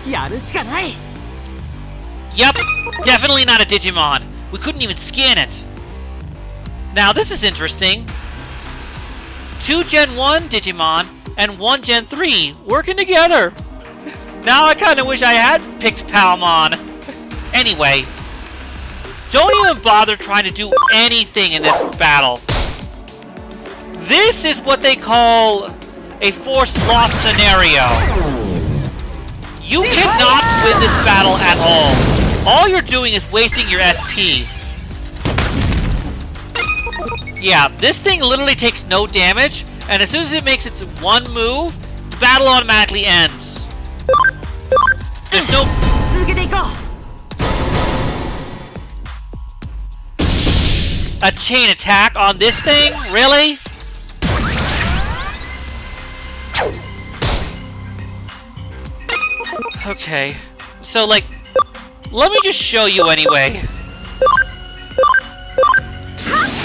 やるしかない。 Yep, definitely not a Digimon. We couldn't even scan it. Now this is interesting. 2 Gen 1 Digimon and 1 Gen 3 working together. Now I kinda wish I had picked Palmon. Anyway, don't even bother trying to do anything in this battle. This is what they call a force loss scenario. You cannot win this battle at all. All you're doing is wasting your SP. Yeah, this thing literally takes no damage, and as soon as it makes its one move, the battle automatically ends. There's no... 続けていこう。 A chain attack on this thing? Really? Okay, so like, let me just show you anyway.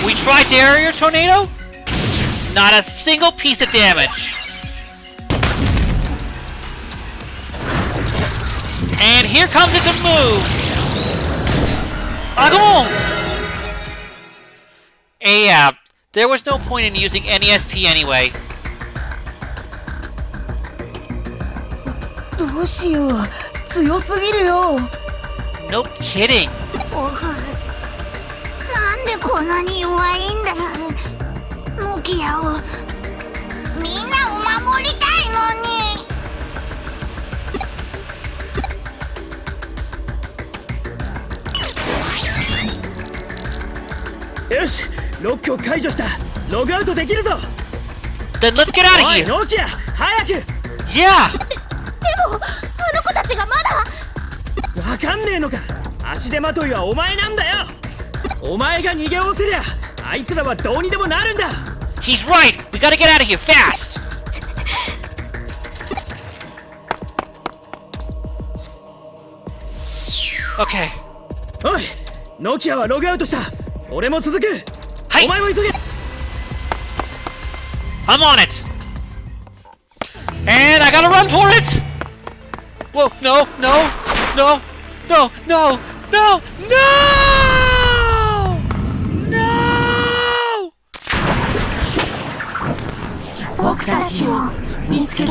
We tried to area tornado? Not a single piece of damage. And here comes its move. Ah, come on! Yeah, there was no point in using any SP anyway. どうしよう。強すぎるよ。 No kidding. 僕なんでこんなに弱いんだ。ノキアをみんなを守りたいのに。よしロックを解除した。ログアウトできるぞ。 Then let's get out of おい here. ノキア早く。 Yeah. でもあの子たちがまだ。わかんねえのか。足手まといはお前なんだよ。お前が逃げおおせりゃあいつらはどうにでもなるんだ。 He's right. We gotta get out of here fast. Okay. おいノキアはログアウトした。俺も続く。はいお前も急げ。 I'm on it. And I gotta run for it. Whoa! No! No! No! No! No! No! No! No! 僕たちを見つけて。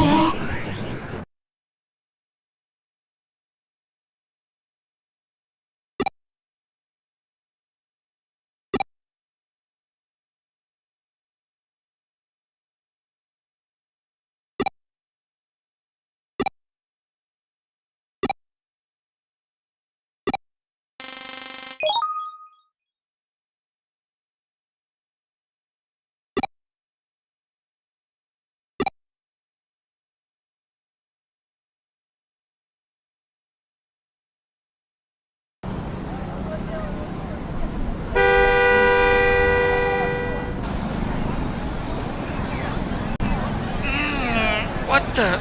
What the?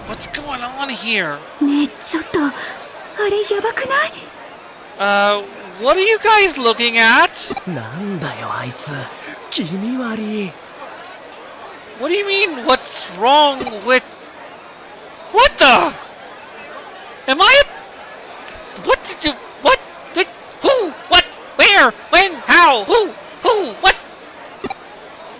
What's going on here? ねえちょっとあれやばくない？ What are you guys looking at? なんだよあいつ。気味悪い。 What do you mean? What's wrong with? What the? Am I what did you, what, did, who, what, where, when, how, who, what?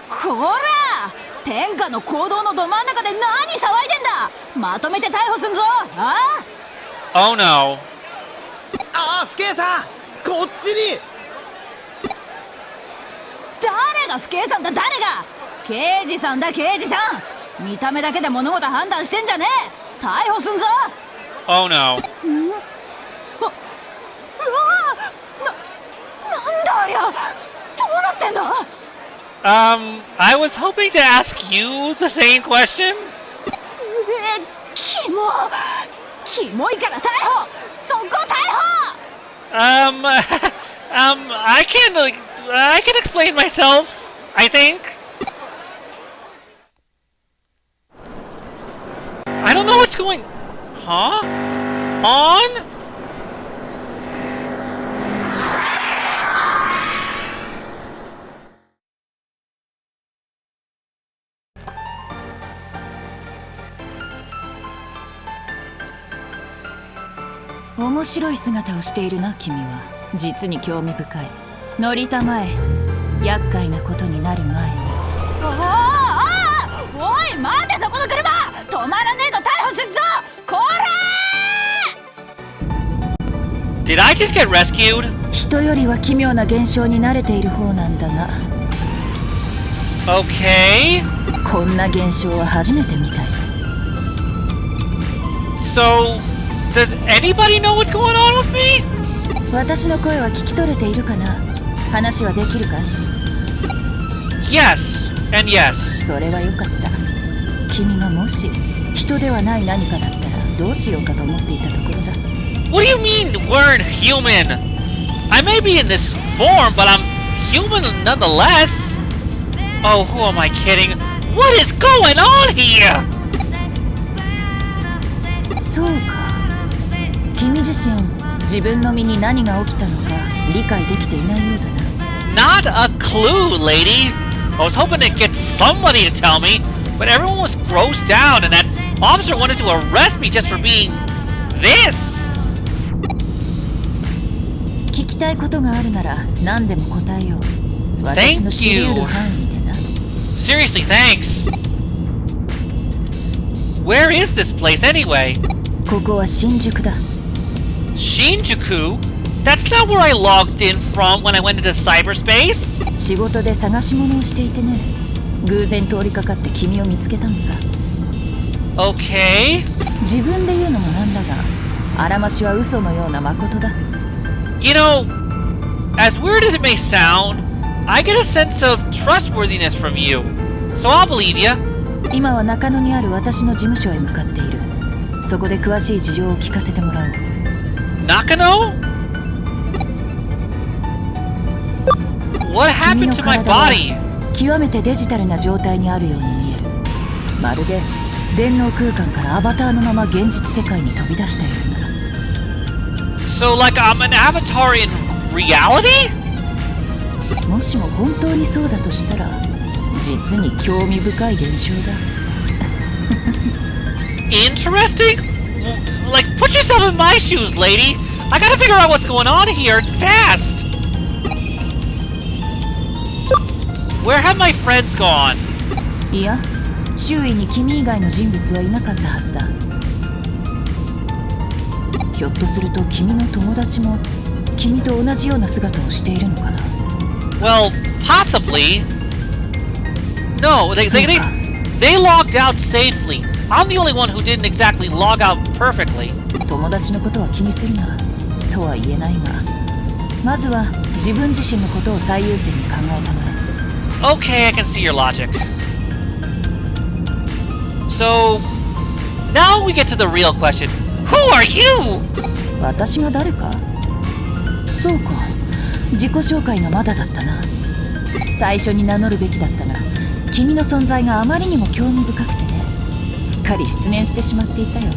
こら天下の行動のど真ん中で何騒いでんだ。まとめて逮捕すんぞ。あOh no. ああ、不敬さん、こっちに。誰が不敬さんだ、誰が。刑事さんだ、刑事さん。見た目だけで物事判断してんじゃねえ。逮捕すんぞ。 Oh no. うわなんだありゃ。どうなってんだ。I was hoping to ask you the same question. キモいから逮捕。そこ逮捕。I can explain myself, I think. I don't know what's going... Huh? On?「面白い姿をしているな君は。実に興味深い。乗りたまえ。厄介なことになる前に。」おい待て、そこの車。止まらねえと逮捕するぞ。こら Did I just get rescued? 人よりは奇妙な現象に慣れている方なんだが、 Okay. こんな現象は初めて見たよ。 So, does anybody know what's going on with me? 私の声は聞き取れているかな。話はできるかい。 Yes, and yes. それはよかった。君がもし人ではない何かだったらどうしようかと思っていたところだ。 What do you mean we're human? I may be in this form, but I'm human nonetheless. Oh, who am I kidding? What is going on here? そうか。君自身自分の身に何が起きたのか理解できていないようだな。 Not a clue, lady. I was hoping to get somebody to tell me, but everyone was grossed out and that officer wanted to arrest me just for being this. 聞きたいことがあるなら何でも答えよう。私の知り得る範囲でな。 Seriously, thanks. Where is this place anyway? ここは新宿だ。 Shinjuku? That's not where I logged in from when I went into cyberspace? 仕事で探し物をしていてね、偶然通りかかって君を見つけたのさ。 Okay. 自分で言うのもなんだが、あらましは嘘のような誠だ。 You know, as weird as it may sound, I get a sense of trustworthiness from you. So I'll believe you. 今は中野にある私の事務所へ向かっている。そこで詳しい事情を聞かせてもらおう。 Nakano? What 君 happened の to my 体は body? 極めてデジタルな状態にあるように見える。まるで電脳空間からアバターのまま現実世界に飛び出したような。 So like I'm an avatar in reality? もしも本当にそうだとしたら実に興味深い現象だ。 Interesting? Like, put yourself in my shoes, lady. I gotta figure out what's going on here fast. Where have my friends gone? いや、周囲に君以外の人物はいなかったはずだ。ひょっとすると君の友達も君と同じような姿をしているのかな。 Well, possibly. No, they logged out safely. I'm the only one who didn't exactly log out perfectly. 友達のことは気にするなとは言えないが、まずは自分自身のことを最優先に考えたまえ。 Okay, I can see your logic. So, now we get to the real question. Who are you? 私が誰か？そうか、自己紹介がまだだったな。最初に名乗るべきだったが、君の存在があまりにも興味深くてね、すっかり失念してしまっていたよ。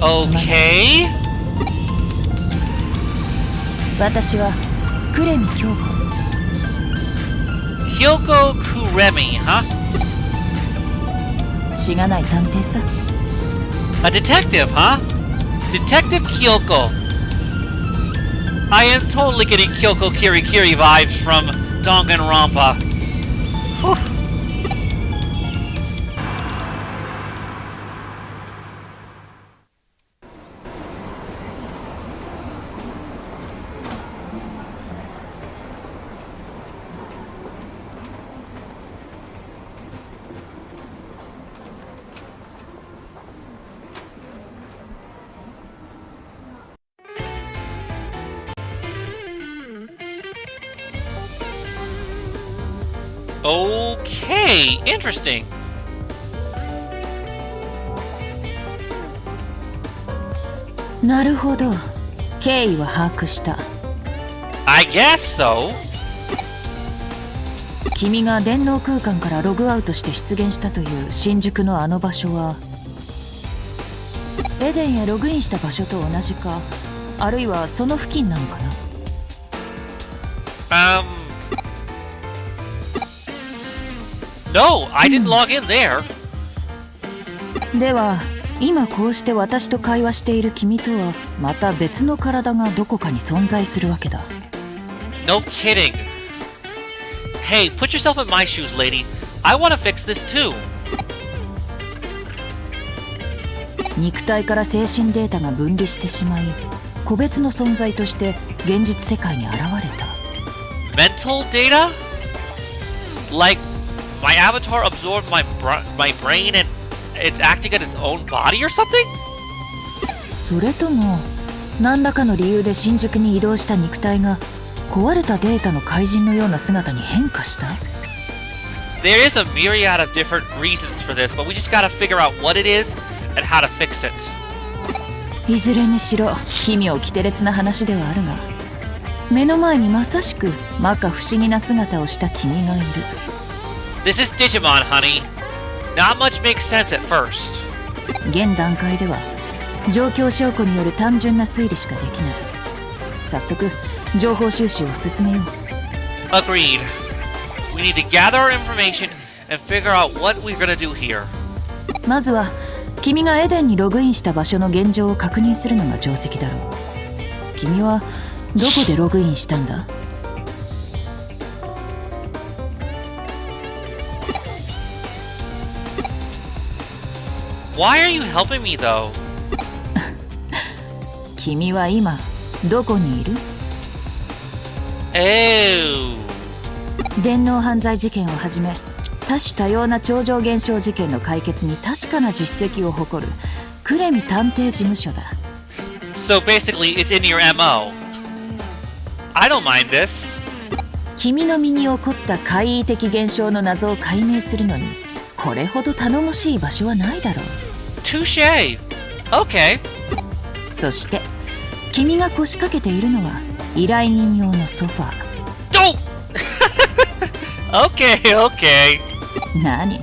Okay. 私はクレミ京子。 Hyoko Kuremi, huh? しがない探偵さ。 A detective, huh? Detective Kyoko. I am totally getting Kyoko Kirikiri vibes from Danganronpa. Okay, interesting.「なるほど。経緯は把握した。 I guess so. 君が電脳空間からログアウトして出現したという新宿のあの場所はエデンへログインした場所と同じか、あるいはその付近なのかな。No, I didn't log in there. では今こうして私と会話している君とはまた別の体がどこかに存在するわけだ。 No kidding. Hey, put yourself in my shoes, lady. I want to fix this too. 肉体から精神データが分離してしまい、個別の存在として現実世界に現れた。 Mental data? Like my avatar absorbed my brain and it's acting as its own body or something? それとも何らかの理由で新宿に移動した肉体が壊れたデータの怪人のような姿に変化した？ There is a myriad of different reasons for this, but we just gotta figure out what it is and how to fix it. いずれにしろ奇妙奇天烈な話ではあるが、目の前にまさしく摩訶不思議な姿をした君がいる。 This is Digimon, honey. Not much makes sense at first. 現段階では状況証拠による単純な推理しかできない。早速情報収集を進めよう。 Agreed. We need to gather our information and figure out what we're gonna do here. まずは君がエデンにログインした場所の現状を確認するのが定石だろう。君はどこでログインしたんだ？ Why are you helping me though? 君は今どこにいる？ Oh. 電脳犯罪事件をはじめ多種多様な超常現象事件の解決に確かな実績を誇るクレミ探偵事務所だ。 So basically, it's in your MO. I don't mind this. 君の身に起こった怪異的現象の謎を解明するのにこれほど頼もしい場所はないだろう。 Touche. Okay. そして君が腰掛けているのは依頼人用のソファー。 Don't. Okay, okay. 何？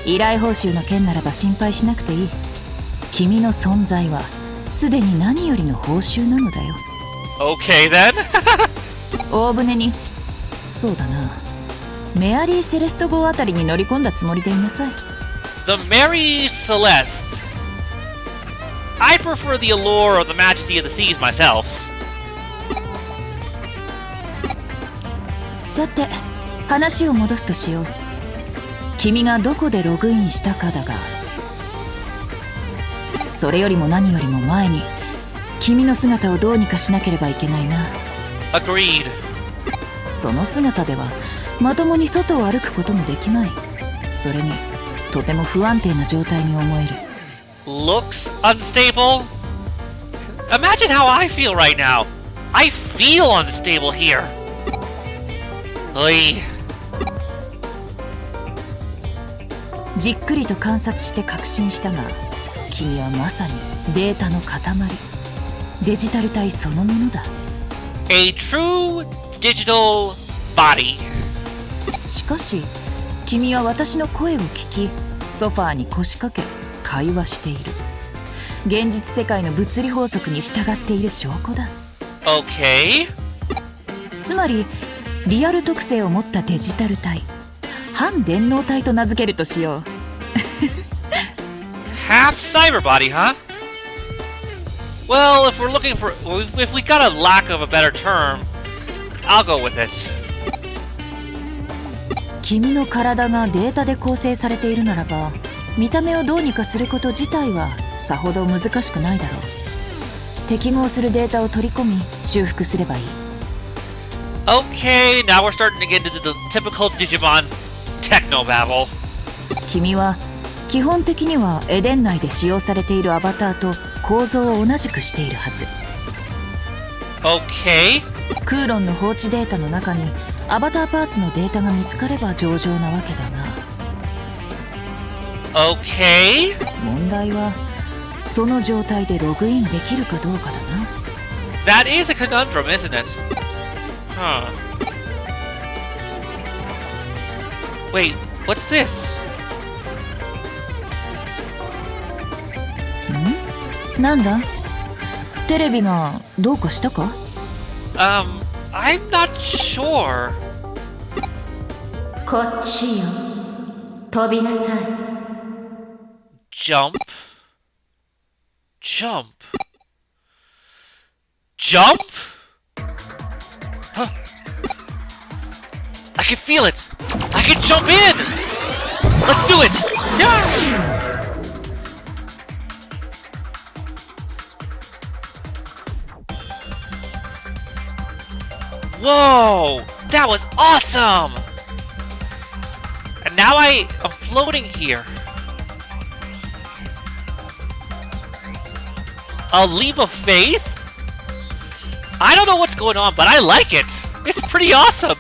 依頼報酬の件ならば心配しなくていい。君の存在はすでに何よりの報酬なのだよ。 Okay then. 大船に、そうだな、メアリー・セレスト号あたりに乗り込んだつもりでいなさい。 The Mary Celeste. I prefer the allure of the majesty of the seas myself. さて話を戻すとしよう。君がどこでログインしたかだが、それよりも何よりも前に君の姿をどうにかしなければいけないな。 Agreed. その姿ではまともに外を歩くこともできまい。それにとても不安定な状態に思える。 Looks unstable? Imagine how I feel right now. I feel unstable here. Oy. じっくりと観察して確信したが、君はまさにデータの塊、デジタル体そのものだ。 A true digital body. しかし君は私の声を聞き、ソファーに腰掛け会話している。現実世界の物理法則に従っている証拠だ。 Okay. つまりリアル特性を持ったデジタル体、反電脳体と名付けるとしよう。 Half cyber body, huh? Well, if we're looking for... If we got a lack of a better term, I'll go with it. 君の体がデータで構成されているならば、見た目をどうにかすること自体はさほど難しくないだろう。適合するデータを取り込み修復すればいい。Okay, now we're starting to get into the typical Digimon technobabble. 君は基本的にはエデン内で使用されているアバターと構造を同じくしているはず。Okay. クーロンの放置データの中にアバターパーツのデータが見つかれば上々なわけだが。Okay. 問題はその状態でログインできるかどうかだな。 That is a conundrum, isn't it? Huh. Wait, what's this? なんだ？テレビがどうかしたか？ I'm not sure. こっちよ。飛びなさい。Jump. Jump. Jump? Huh. I can feel it. I can jump in. Let's do it. Yeah. Whoa! That was awesome! And now I'm floating here. A leap of faith? I don't know what's going on, but I like it. It's pretty awesome.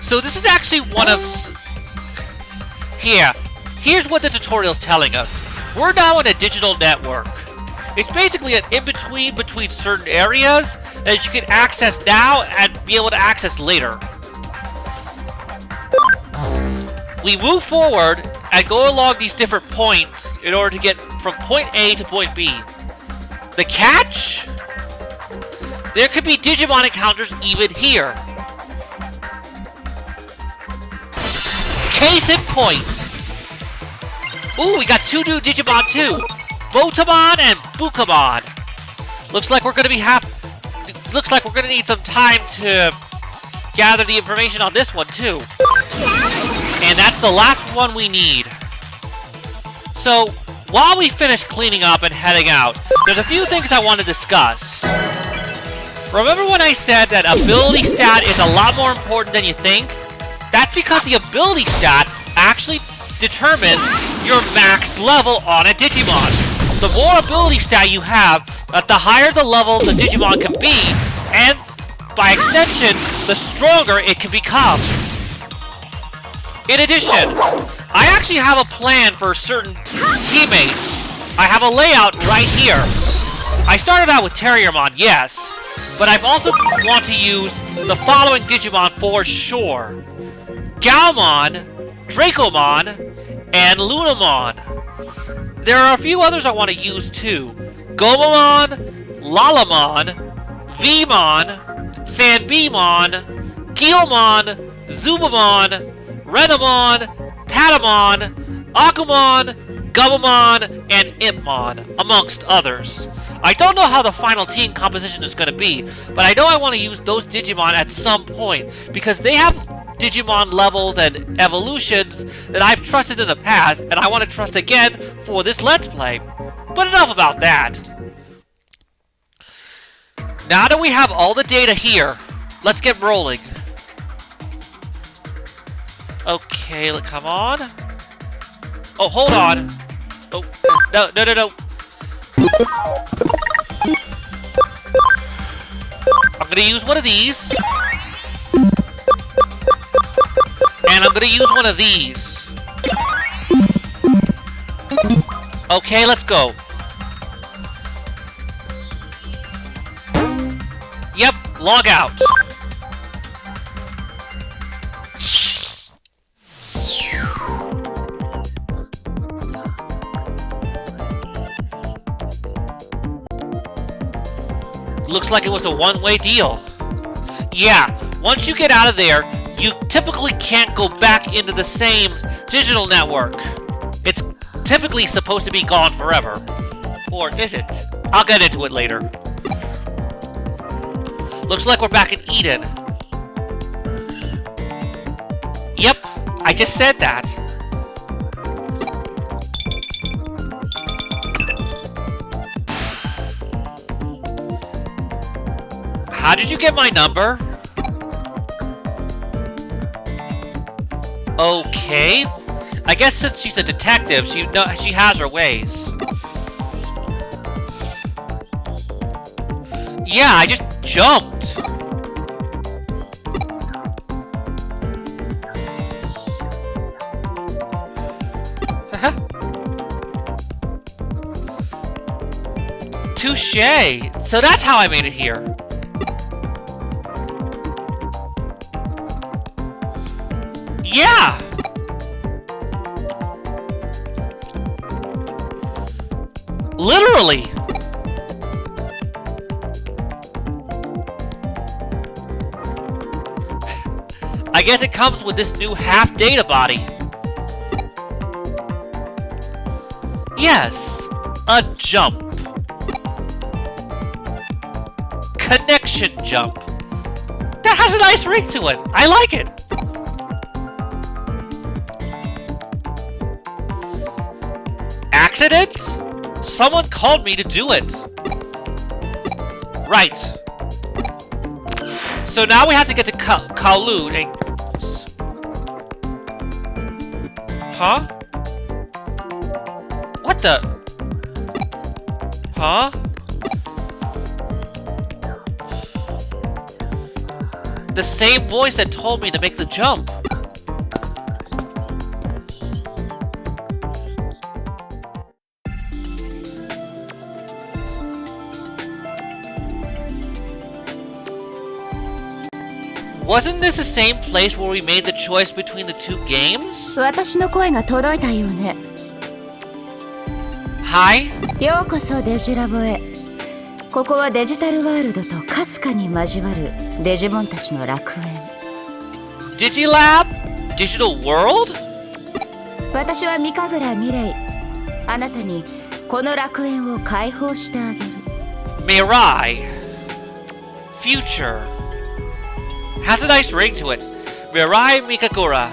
So this is actually one of... Here's what the tutorial's telling us. We're now in a digital network. It's basically an in-between between certain areas that you can access now and be able to access later. We move forward and go along these different points in order to get from point A to point B. The catch? There could be Digimon encounters even here. Case in point. Ooh, we got two new Digimon too. Botamon and Bukamon. Looks like we're gonna need some time to gather the information on this one too. And that's the last one we need. So, while we finish cleaning up and heading out, there's a few things I want to discuss. Remember when I said that ability stat is a lot more important than you think? That's because the ability stat actually determines your max level on a Digimon. The more ability stat you have, the higher the level the Digimon can be, and by extension, the stronger it can become. In addition, I actually have a plan for certain teammates. I have a layout right here. I started out with Terriermon, yes, but I've also want to use the following Digimon for sure. Galmon, Dracomon, and Lunamon. There are a few others I want to use too. Gomamon, Lalamon, Vmon, Fanbimon, Guilmon, Zubamon, Renamon, Patamon, Agumon, Gabumon, and Impmon, amongst others. I don't know how the final team composition is going to be, but I know I want to use those Digimon at some point, because they have Digimon levels and evolutions that I've trusted in the past, and I want to trust again for this Let's Play. But enough about that. Now that we have all the data here, let's get rolling. Okay, come on. Oh, hold on. Oh, no. I'm gonna use one of these. And I'm gonna use one of these. Okay, let's go. Yep, log out. Looks like it was a one-way deal. Yeah, once you get out of there, you typically can't go back into the same digital network. It's typically supposed to be gone forever. for, is it? I'll get into it later. Looks like we're back in Eden. Yep, I just said that. How did you get my number? Okay. I guess since she's a detective, she has her ways. Yeah, I just jumped. Touche. So that's how I made it here. Yeah! Literally! I guess it comes with this new half data body. Yes, a jump. Connection jump. That has a nice ring to it. I like it. Accident? Someone called me to do it. Right. So now we have to get to Kowloon and... Huh? What the... Huh? The same voice that told me to make the jump. Wasn't this the same place where we made the choice between the two games? 私の声が届いたようね。Hi? ようこそデジラボへ。ここはデジタルワールドとかすかに交わるデジモンたちの楽園。Digilab? Digital World? 私は三神楽ミレイ。あなたにこの楽園を解放してあげる。Mirai. Future. Has a nice ring to it. Mirai Mikagura.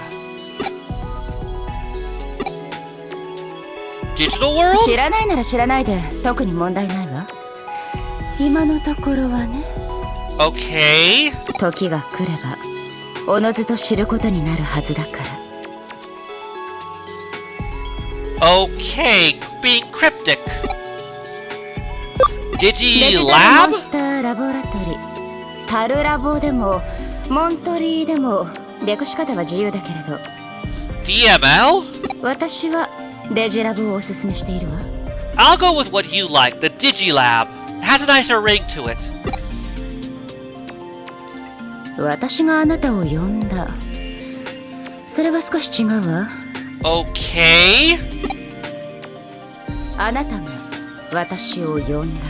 Digital World? 知らないなら知らないで特に問題ないわ。今のところはね。Okay. 時が来ればおのずと知ることになるはずだから。Okay, being cryptic. デジタルモ Digilab? ンスターラボラトリ、タルラボでもモントリーでも略し方は自由だけれど、 DML? 私はデジラボをおすすめしているわ。 I'll go with what you like, the Digilab. It has a nicer ring to it. 私があなたを呼んだ。それは少し違うわ。 Okay. あなたが私を呼んだ。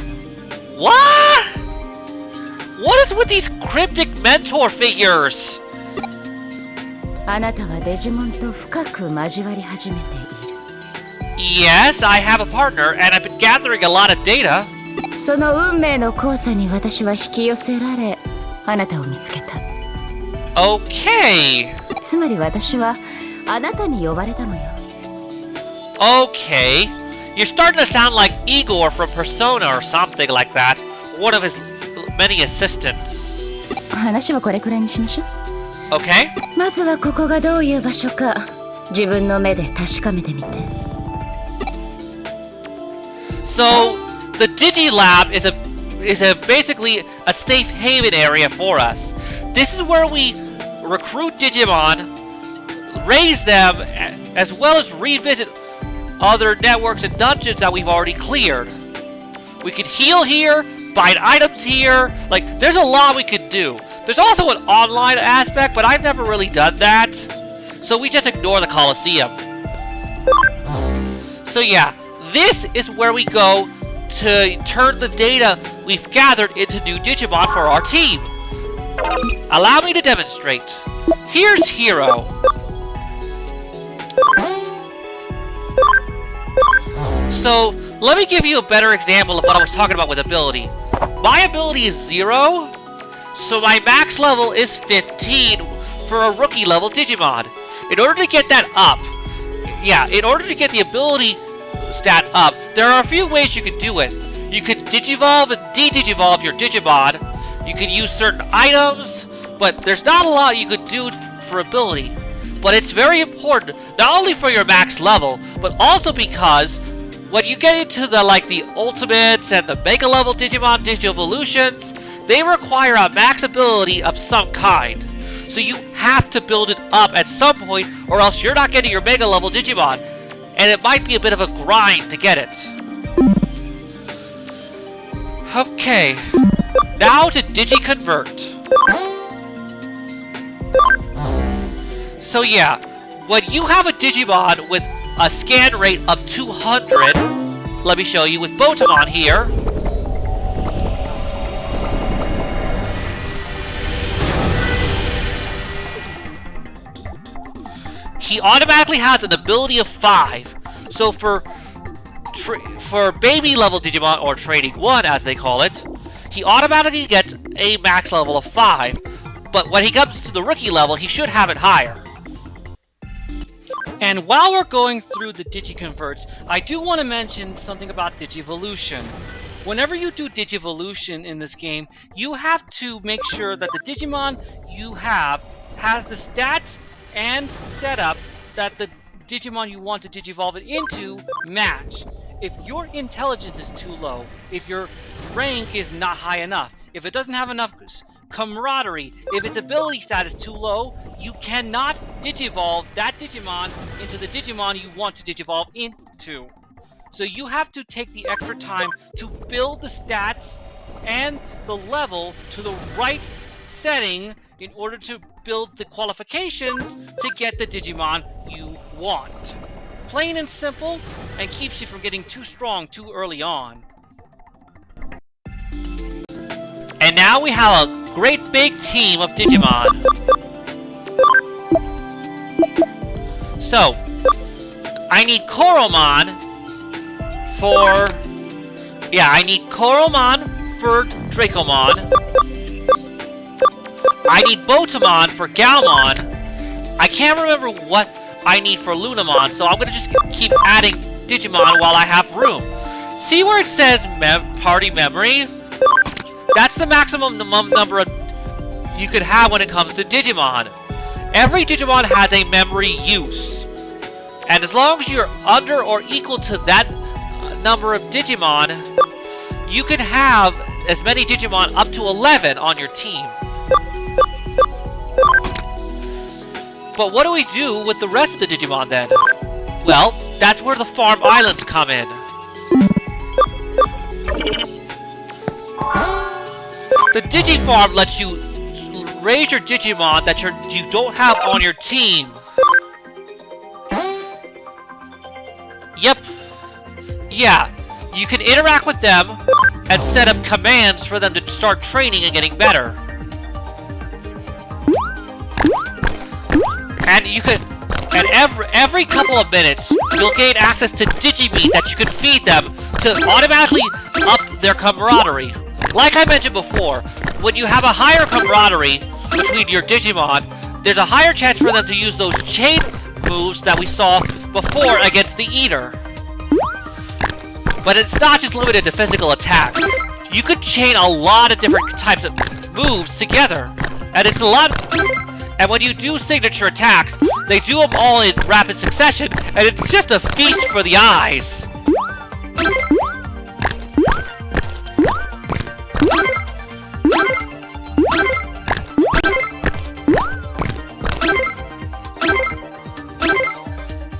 What? What is with these cryptic mentor figures? あなたはデジモンと深く交わり始めている。 Yes, I have a partner, and I've been gathering a lot of data. その運命の交差に私は引き寄せられ、あなたを見つけた。 Okay. つまり私はあなたに呼ばれたのよ。 Okay. You're starting to sound like Igor from Persona or something like that. One of his many assistants. 話はこれくらいにしましょう。 Okay? まずはここがどういう場所か自分の目で確かめてみて。 So, the Digilab is a basically a safe haven area for us. This is where we recruit Digimon, raise them, as well as revisit other networks and dungeons that we've already cleared. We could heal here, find items here. Like, there's a lot we could do. There's also an online aspect, but I've never really done that. So we just ignore the Colosseum. So yeah, this is where we go to turn the data we've gathered into new Digimon for our team. Allow me to demonstrate. Here's Hero. So, Let me give you a better example of what I was talking about with ability. My ability is 0, so my max level is 15 for a rookie level Digimon. In order to get that up, in order to get the ability stat up, there are a few ways you could do it. You could Digivolve and de-Digivolve your Digimon. You could use certain items, but there's not a lot you could do for ability. But it's very important, not only for your max level, but also because when you get into the Ultimates and the Mega level Digimon Digivolutions, they require a max ability of some kind. So you have to build it up at some point, or else you're not getting your Mega level Digimon. And it might be a bit of a grind to get it. Okay, now to Digi-Convert. So yeah, when you have a Digimon with a scan rate of 200, let me show you with Botamon here. He automatically has an ability of 5. So for baby level Digimon, or training 1 as they call it, he automatically gets a max level of 5. But when he comes to the rookie level, he should have it higher. And while we're going through the Digi-Converts, I do want to mention something about Digivolution. Whenever you do Digivolution in this game, you have to make sure that the Digimon you have has the stats and setup that the Digimon you want to Digivolve it into match. If your intelligence is too low, if your rank is not high enough, if it doesn't have enough camaraderie, if its ability stat is too low, you cannot Digivolve that Digimon into the Digimon you want to Digivolve into. So you have to take the extra time to build the stats and the level to the right setting in order to build the qualifications to get the Digimon you want. Plain and simple, and keeps you from getting too strong too early on. And now we have a great big team of Digimon. So, I need Koromon for... Yeah, I need Koromon for Dracomon. I need Botamon for Galmon. I can't remember what I need for Lunamon, so I'm gonna just keep adding Digimon while I have room. See where it says party memory? That's the maximum number you could have when it comes to Digimon. Every Digimon has a memory use. And as long as you're under or equal to that number of Digimon, you can have as many Digimon up to 11 on your team. But what do we do with the rest of the Digimon then? Well, that's where the farm islands come in. The Digifarm lets you raise your Digimon that you don't have on your team. Yep. Yeah, you can interact with them and set up commands for them to start training and getting better. And you could, and every couple of minutes, you'll gain access to Digimeat that you can feed them to automatically up their camaraderie. Like I mentioned before, when you have a higher camaraderie between your Digimon, there's a higher chance for them to use those chain moves that we saw before against the Eater. But it's not just limited to physical attacks. You could chain a lot of different types of moves together, and it's a lot. And when you do signature attacks, they do them all in rapid succession, and it's just a feast for the eyes.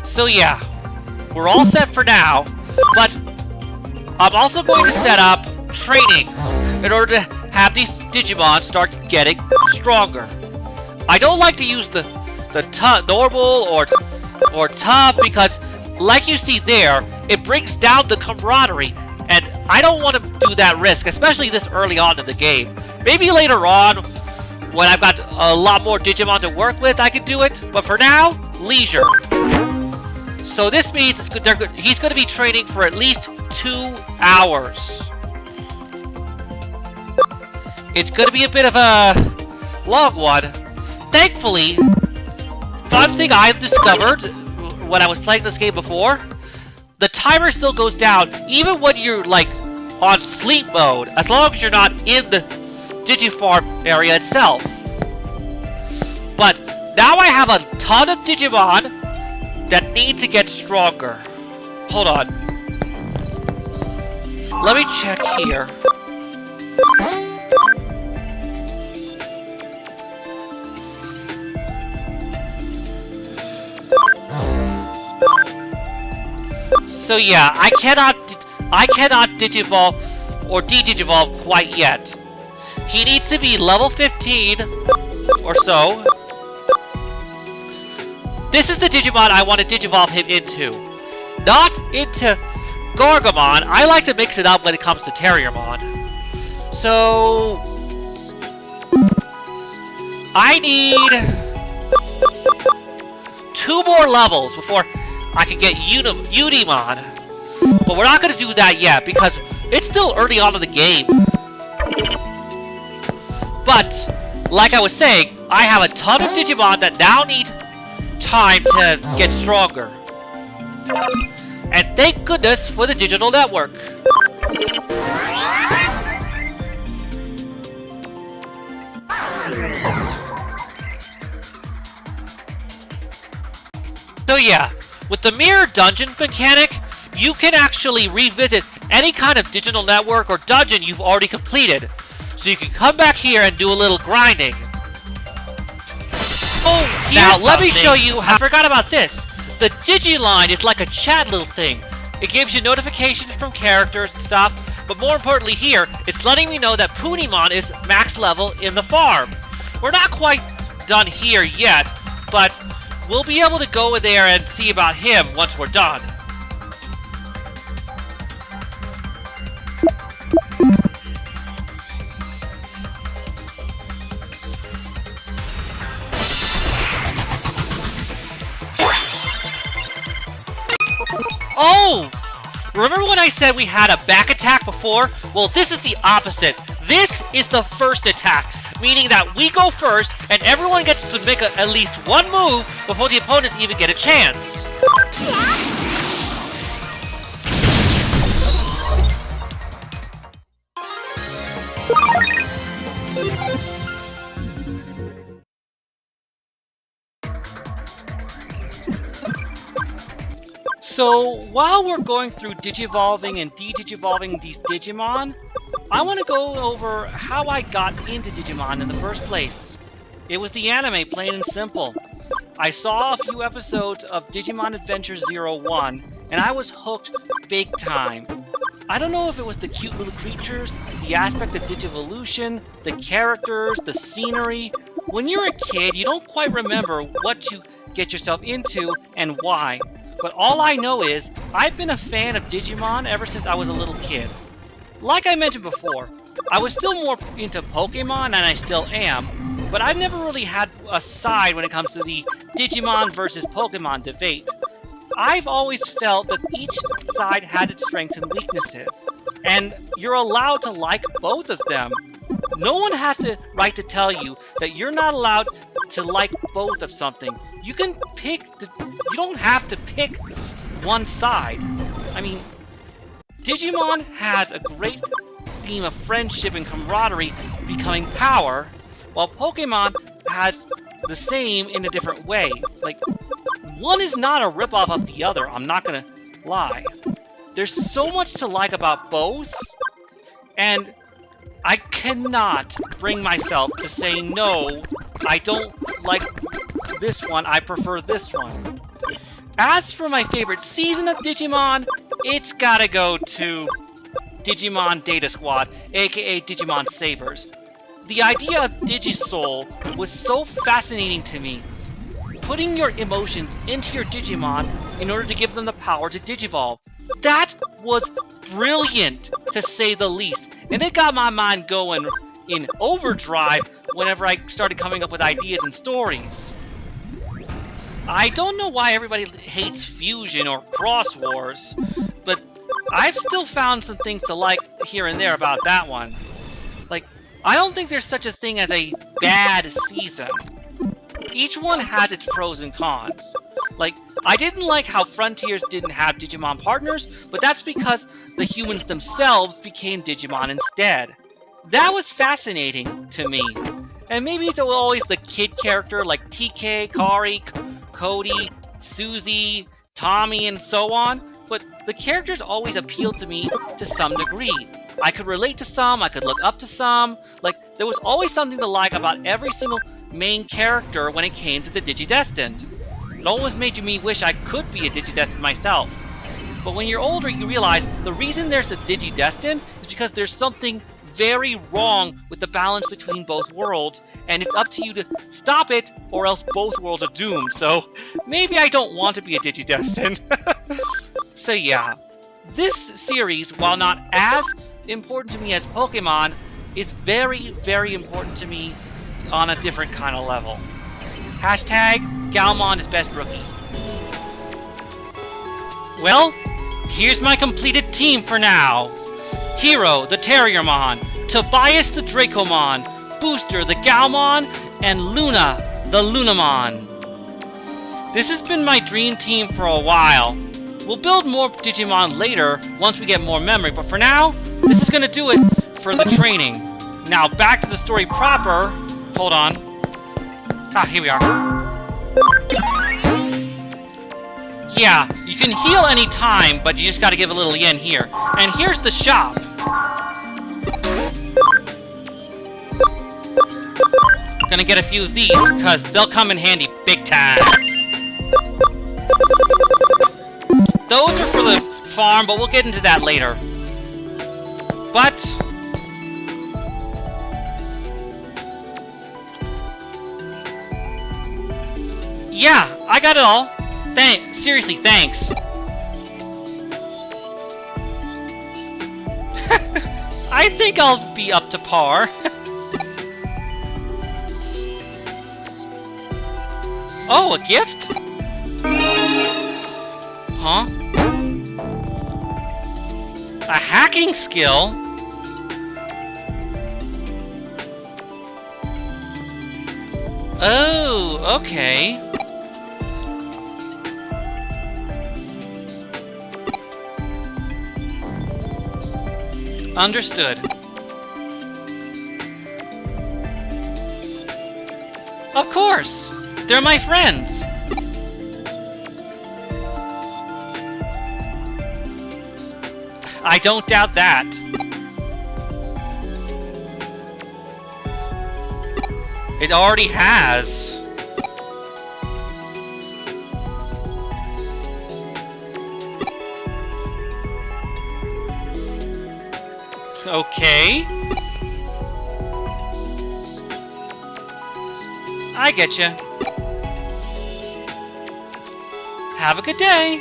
So yeah, we're all set for now, but I'm also going to set up training in order to have these Digimon start getting stronger. I don't like to use the normal or tough because, like you see there, it brings down the camaraderie, and I don't want to do that risk, especially this early on in the game. Maybe later on, when I've got a lot more Digimon to work with, I can do it, but for now, leisure. So this means he's going to be training for at least 2 hours. It's gonna be a bit of a long one. Thankfully, fun thing I've discovered when I was playing this game before, the timer still goes down even when you're like on sleep mode, as long as you're not in the Digifarm area itself. But now I have a ton of Digimon that need to get stronger. Hold on. Let me check here. So yeah, I cannot Digivolve or Digivolve quite yet. He needs to be level 15 or so. This is the Digimon I want to Digivolve him into. Not into Gargamon. I like to mix it up when it comes to Terriermon. So I need 2 more levels before I can get Unimon. But we're not going to do that yet because it's still early on in the game. But, like I was saying, I have a ton of Digimon that now need time to get stronger. And thank goodness for the digital network. So yeah, with the mirror dungeon mechanic, you can actually revisit any kind of digital network or dungeon you've already completed. So you can come back here and do a little grinding. Oh, now let me show you. I forgot about this. The Digiline is like a chat little thing. It gives you notifications from characters and stuff, but more importantly here, it's letting me know that Punimon is max level in the farm. We're not quite done here yet, but we'll be able to go in there and see about him once we're done. Oh! Remember when I said we had a back attack before? Well, this is the opposite. This is the first attack, meaning that we go first, and everyone gets to make at least one move before the opponents even get a chance. So, while we're going through Digivolving and de-Digivolving these Digimon, I want to go over how I got into Digimon in the first place. It was the anime, plain and simple. I saw a few episodes of Digimon Adventure 01, and I was hooked big time. I don't know if it was the cute little creatures, the aspect of Digivolution, the characters, the scenery. When you're a kid, you don't quite remember what you get yourself into and why. But all I know is, I've been a fan of Digimon ever since I was a little kid. Like I mentioned before, I was still more into Pokemon, and I still am, but I've never really had a side when it comes to the Digimon versus Pokemon debate. I've always felt that each side had its strengths and weaknesses, and you're allowed to like both of them. No one has the right to tell you that you're not allowed to like both of something. You can pick, you don't have to pick one side. I mean, Digimon has a great theme of friendship and camaraderie becoming power, while Pokemon has the same in a different way. Like, one is not a ripoff of the other, I'm not gonna lie. There's so much to like about both, and I cannot bring myself to say no, I don't like this one, I prefer this one. As for my favorite season of Digimon, it's gotta go to Digimon Data Squad, aka Digimon Savers. The idea of Digisoul was so fascinating to me. Putting your emotions into your Digimon in order to give them the power to Digivolve. That was brilliant, to say the least. And it got my mind going in overdrive whenever I started coming up with ideas and stories. I don't know why everybody hates Fusion or Cross Wars, but I've still found some things to like here and there about that one. Like, I don't think there's such a thing as a bad season. Each one has its pros and cons. Like, I didn't like how Frontiers didn't have Digimon partners, but that's because the humans themselves became Digimon instead. That was fascinating to me. And maybe it's always the kid character like TK, Kari, Cody, Susie, Tommy, and so on, but the characters always appealed to me to some degree. I could relate to some, I could look up to some, like, there was always something to like about every single main character when it came to the Digidestined. It always made me wish I could be a Digidestined myself. But when you're older, you realize the reason there's a Digidestined is because there's something very wrong with the balance between both worlds, and it's up to you to stop it, or else both worlds are doomed. So maybe I don't want to be a Digidestined. So yeah, this series, while not as important to me as Pokemon, is very, very important to me on a different kind of level. Hashtag Galmon is best rookie. Well, here's my completed team for now. Hero, the Terriermon, Tobias, the Dracomon, Booster, the Galmon, and Luna, the Lunamon. This has been my dream team for a while. We'll build more Digimon later once we get more memory, but for now, this is gonna do it for the training. Now back to the story proper. Hold on. Here we are. Yeah, you can heal any time, but you just gotta give a little yen here. And here's the shop. Gonna get a few of these, because they'll come in handy big time. Those are for the farm, but we'll get into that later. But yeah, I got it all. Seriously, thanks. I think I'll be up to par. Oh, a gift? Huh? A hacking skill? Oh, okay. Understood. Of course! They're my friends! I don't doubt that. It already has. Okay. I get you. Have a good day.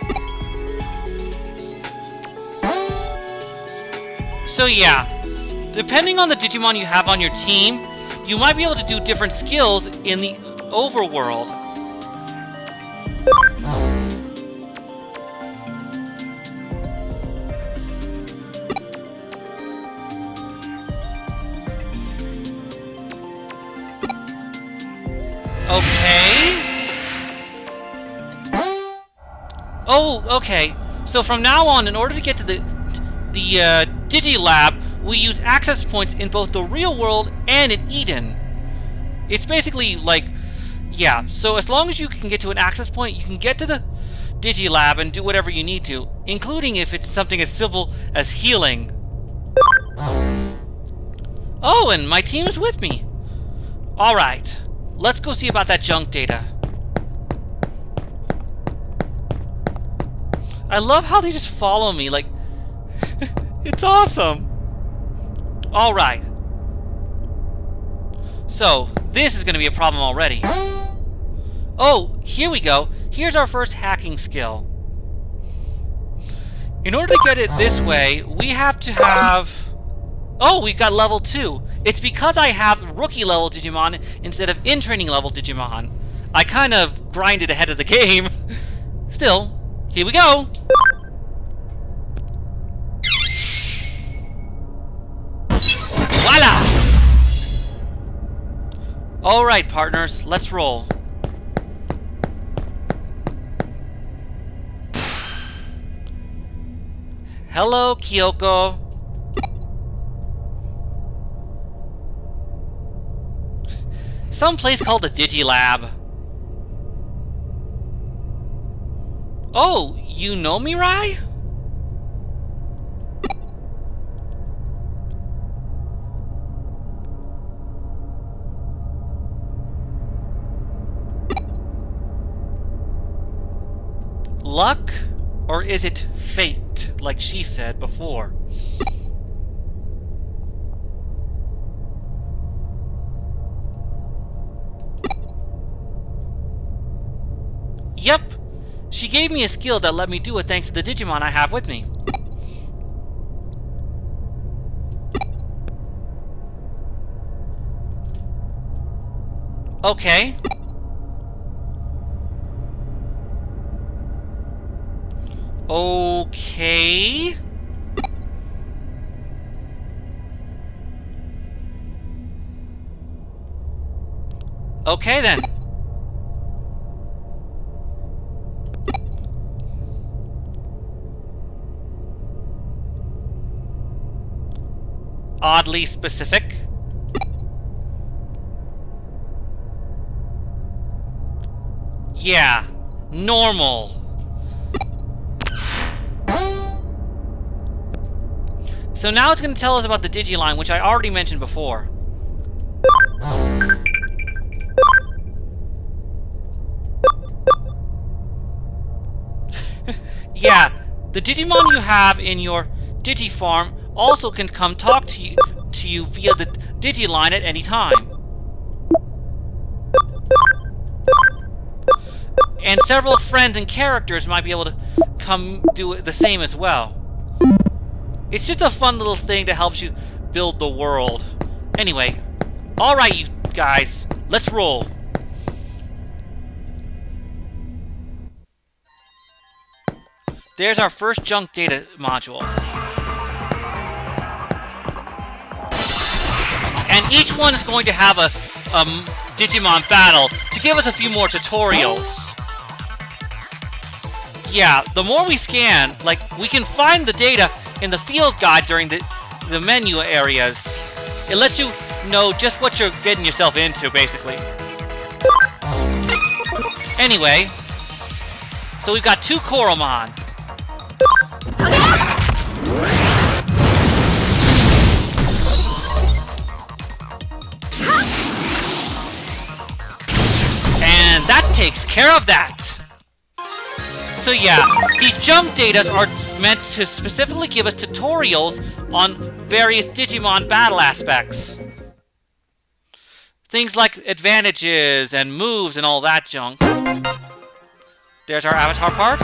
So yeah, depending on the Digimon you have on your team, you might be able to do different skills in the overworld. Okay. Oh, okay. So from now on, in order to get to the Digilab, we use access points in both the real world and in Eden. It's basically like, yeah, so as long as you can get to an access point, you can get to the Digilab and do whatever you need to, including if it's something as simple as healing. Oh, and my team is with me. Alright, let's go see about that junk data. I love how they just follow me, like, it's awesome! Alright. So, this is going to be a problem already. Oh, here we go. Here's our first hacking skill. In order to get it this way, we have to have... Oh, we've got level 2. It's because I have rookie level Digimon instead of in-training level Digimon. I kind of grinded ahead of the game. Still, here we go. Alright, partners, let's roll. Hello, Kyoko. Some place called the Digilab. Oh, you know Mirai? Luck? Or is it fate, like she said before? Yep, she gave me a skill that let me do it thanks to the Digimon I have with me. Okay. Okay. Okay then. Oddly specific. Yeah, normal. So now it's going to tell us about the Digiline, which I already mentioned before. Yeah, the Digimon you have in your Digifarm also can come talk to you via the Digiline at any time. And several friends and characters might be able to come do the same as well. It's just a fun little thing that helps you build the world. Anyway, alright you guys, let's roll. There's our first junk data module. And each one is going to have a Digimon battle to give us a few more tutorials. Yeah, the more we scan, like, we can find the data in the field guide during the menu areas. It lets you know just what you're getting yourself into, basically. Anyway, so we've got 2 Koromon. And that takes care of that. So yeah, these jump datas are meant to specifically give us tutorials on various Digimon battle aspects. Things like advantages and moves and all that junk. There's our avatar part.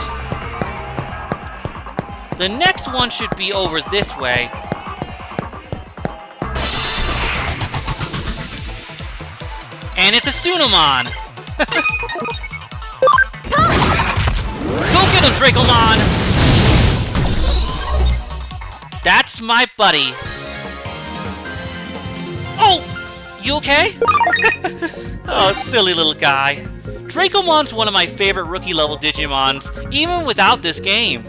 The next one should be over this way. And it's a Sunamon! Go get him, Dracomon! That's my buddy. Oh! You okay? Oh, silly little guy. Dracomon's one of my favorite rookie-level Digimons, even without this game.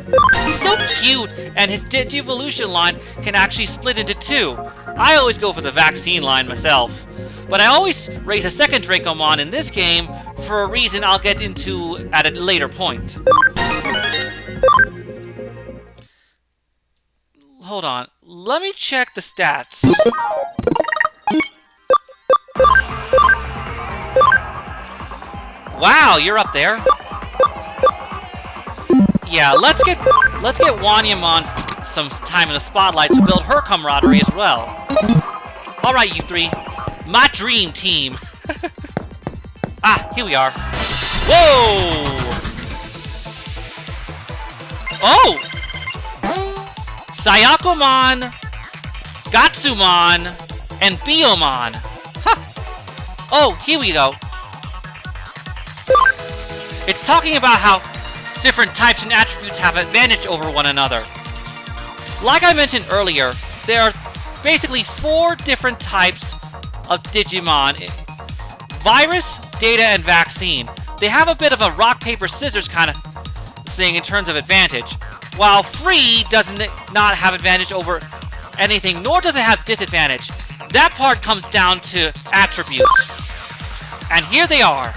He's so cute, and his Digivolution line can actually split into 2. I always go for the vaccine line myself. But I always raise a second Dracomon in this game for a reason I'll get into at a later point. Hold on, let me check the stats. Wow, you're up there. Yeah, let's get Wanyamon some time in the spotlight to build her camaraderie as well. Alright, you 3. My dream team. Ah, here we are. Whoa! Oh! Sayakomon, Gatsumon, and Biomon. Huh. Oh, here we go. It's talking about how different types and attributes have advantage over one another. Like I mentioned earlier, there are basically 4 different types of Digimon Virus, Data, and Vaccine. They have a bit of a rock, paper, scissors kind of thing in terms of advantage. While Free doesn't not have advantage over anything, nor does it have disadvantage. That part comes down to attribute. And here they are.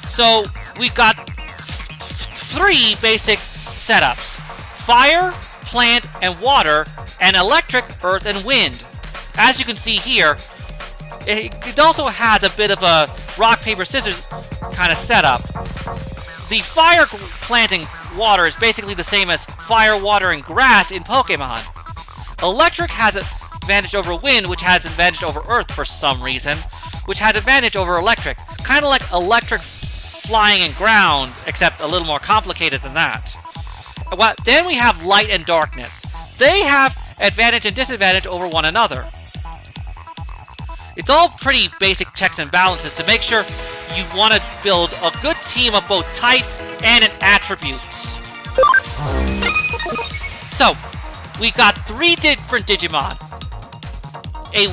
So we've got 3 basic setups. Fire, plant, and water, and electric, earth, and wind. As you can see here, it also has a bit of a rock, paper, scissors kind of setup. The fire, planting, water is basically the same as fire, water, and grass in Pokemon. Electric has advantage over wind, which has advantage over earth for some reason, which has advantage over electric. Kind of like electric, flying, and ground, except a little more complicated than that. Then we have light and darkness. They have advantage and disadvantage over one another. It's all pretty basic checks and balances to make sure you want to build a good team of both types and attributes. So, we got 3 different Digimon. A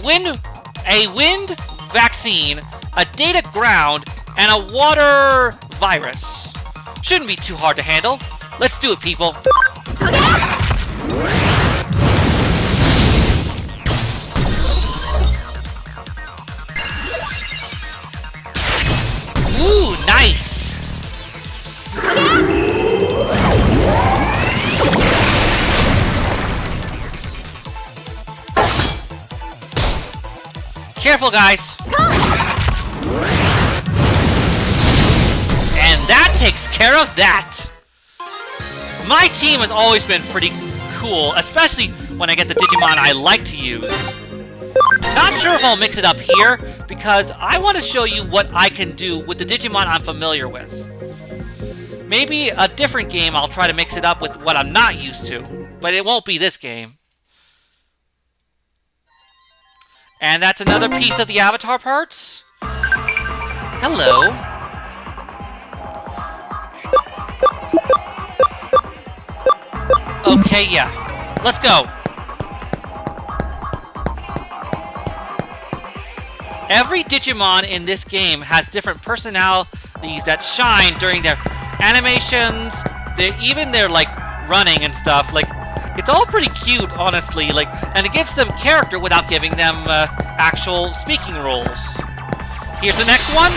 wind vaccine, a data ground, and a water virus. Shouldn't be too hard to handle. Let's do it, people. Ooh, nice! Careful, guys! And that takes care of that! My team has always been pretty cool, especially when I get the Digimon I like to use. Not sure if I'll mix it up here, because I want to show you what I can do with the Digimon I'm familiar with. Maybe a different game I'll try to mix it up with what I'm not used to, but it won't be this game. And that's another piece of the avatar parts. Hello. Okay, yeah. Let's go. Every Digimon in this game has different personalities that shine during their animations, even their, like, running and stuff. Like, it's all pretty cute, honestly, like, and it gives them character without giving them actual speaking roles. Here's the next one.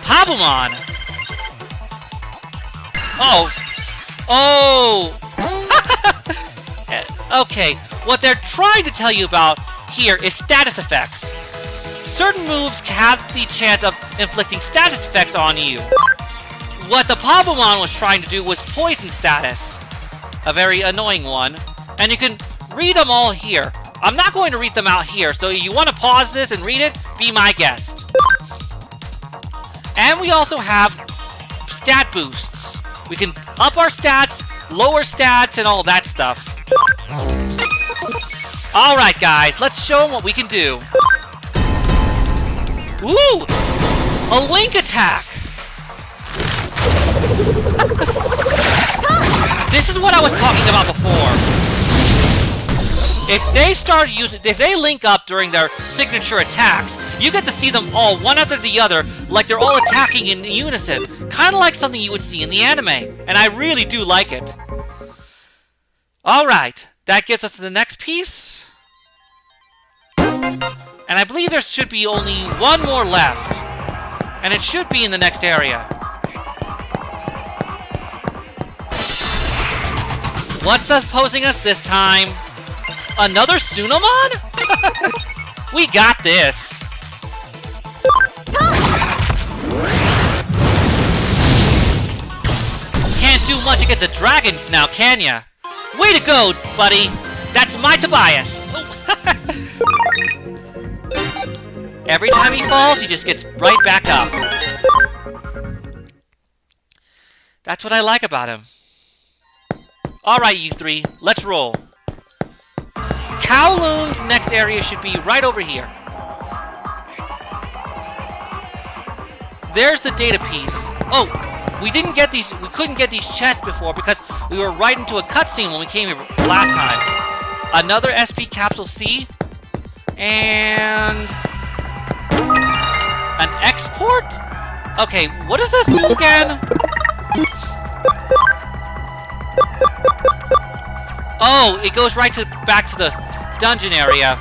Pabumon. Oh. Okay, what they're trying to tell you about here is status effects. Certain moves have the chance of inflicting status effects on you. What the Pabumon was trying to do was poison status. A very annoying one. And you can read them all here. I'm not going to read them out here, so if you want to pause this and read it, be my guest. And we also have stat boosts. We can up our stats, lower stats, and all that stuff. Alright guys, let's show them what we can do. Ooh! A link attack! This is what I was talking about before. If they link up during their signature attacks, you get to see them all one after the other, like they're all attacking in unison. Kind of like something you would see in the anime. And I really do like it. Alright, that gets us to the next piece. And I believe there should be only one more left. And it should be in the next area. What's opposing us this time? Another Tsunomon? We got this. Can't do much against the dragon now, can ya? Way to go, buddy. That's my Tobias. Every time he falls, he just gets right back up. That's what I like about him. Alright, you three, let's roll. Kowloon's next area should be right over here. There's the data piece. Oh, we couldn't get these chests before because we were right into a cutscene when we came here last time. Another SP Capsule C. And an export? Okay, what does this do again? Oh, it goes right back to the dungeon area.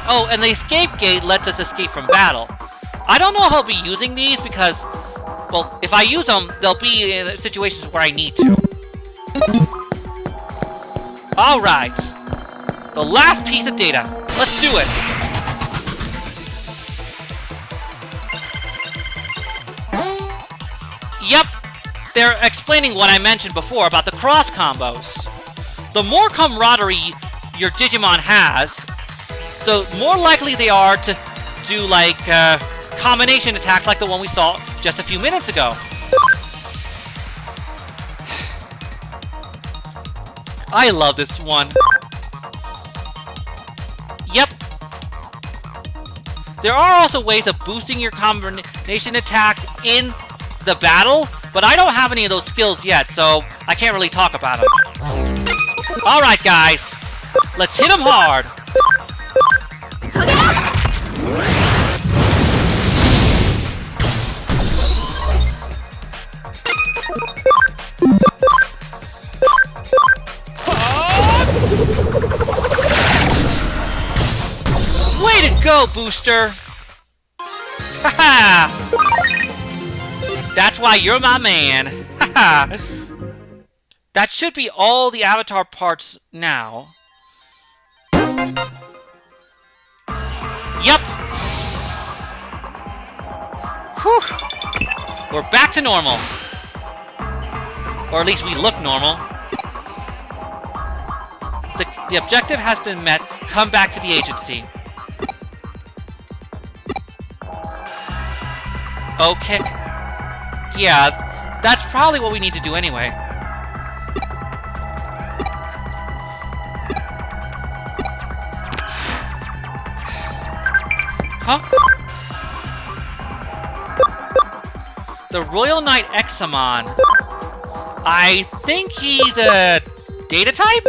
Oh, and the escape gate lets us escape from battle. I don't know if I'll be using these because, well, if I use them, they'll be in situations where I need to. Alright. The last piece of data. Let's do it. Yep. They're explaining what I mentioned before about the cross combos. The more camaraderie your Digimon has, the more likely they are to do, like, combination attacks like the one we saw just a few minutes ago. I love this one. Yep. There are also ways of boosting your combination attacks in the battle, but I don't have any of those skills yet, so I can't really talk about them. Alright, guys. Let's hit them hard. Way to go, Booster! Haha! That's why you're my man. Haha! That should be all the avatar parts now. Yep! Whew! We're back to normal. Or at least we look normal. The objective has been met. Come back to the agency. Okay. Yeah, that's probably what we need to do anyway. Huh? The Royal Knight Examon. I think he's a data type?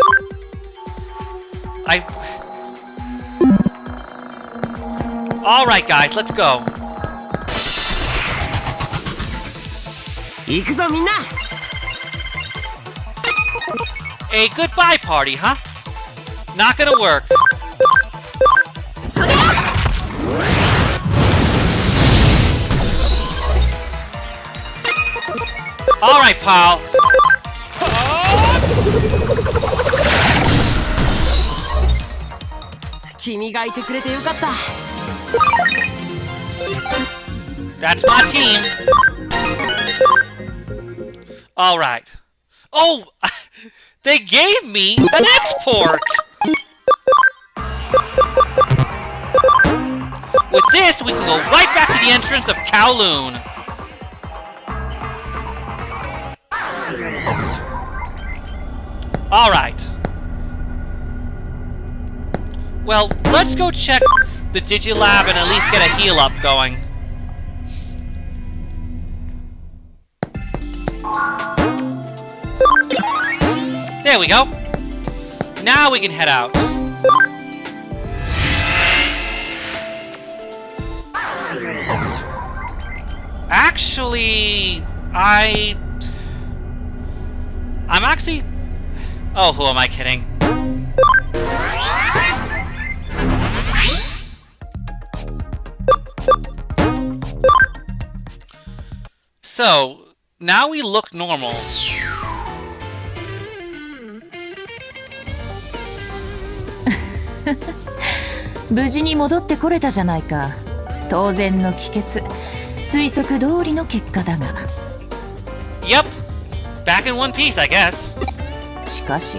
Alright, guys, let's go. A goodbye party, huh? Not gonna work. Alright, pal. That's my team. Alright. Oh! They gave me an export! With this, we can go right back to the entrance of Kowloon. Alright. Well, let's go check the Digilab and at least get a heal up going. There we go. Now we can head out. Actually, I'm actually... Oh, who am I kidding? So, now we look normal.「無事に戻ってこれたじゃないか。当然の帰結、推測通りの結果だが。Yep, back in one piece, I guess. しかし、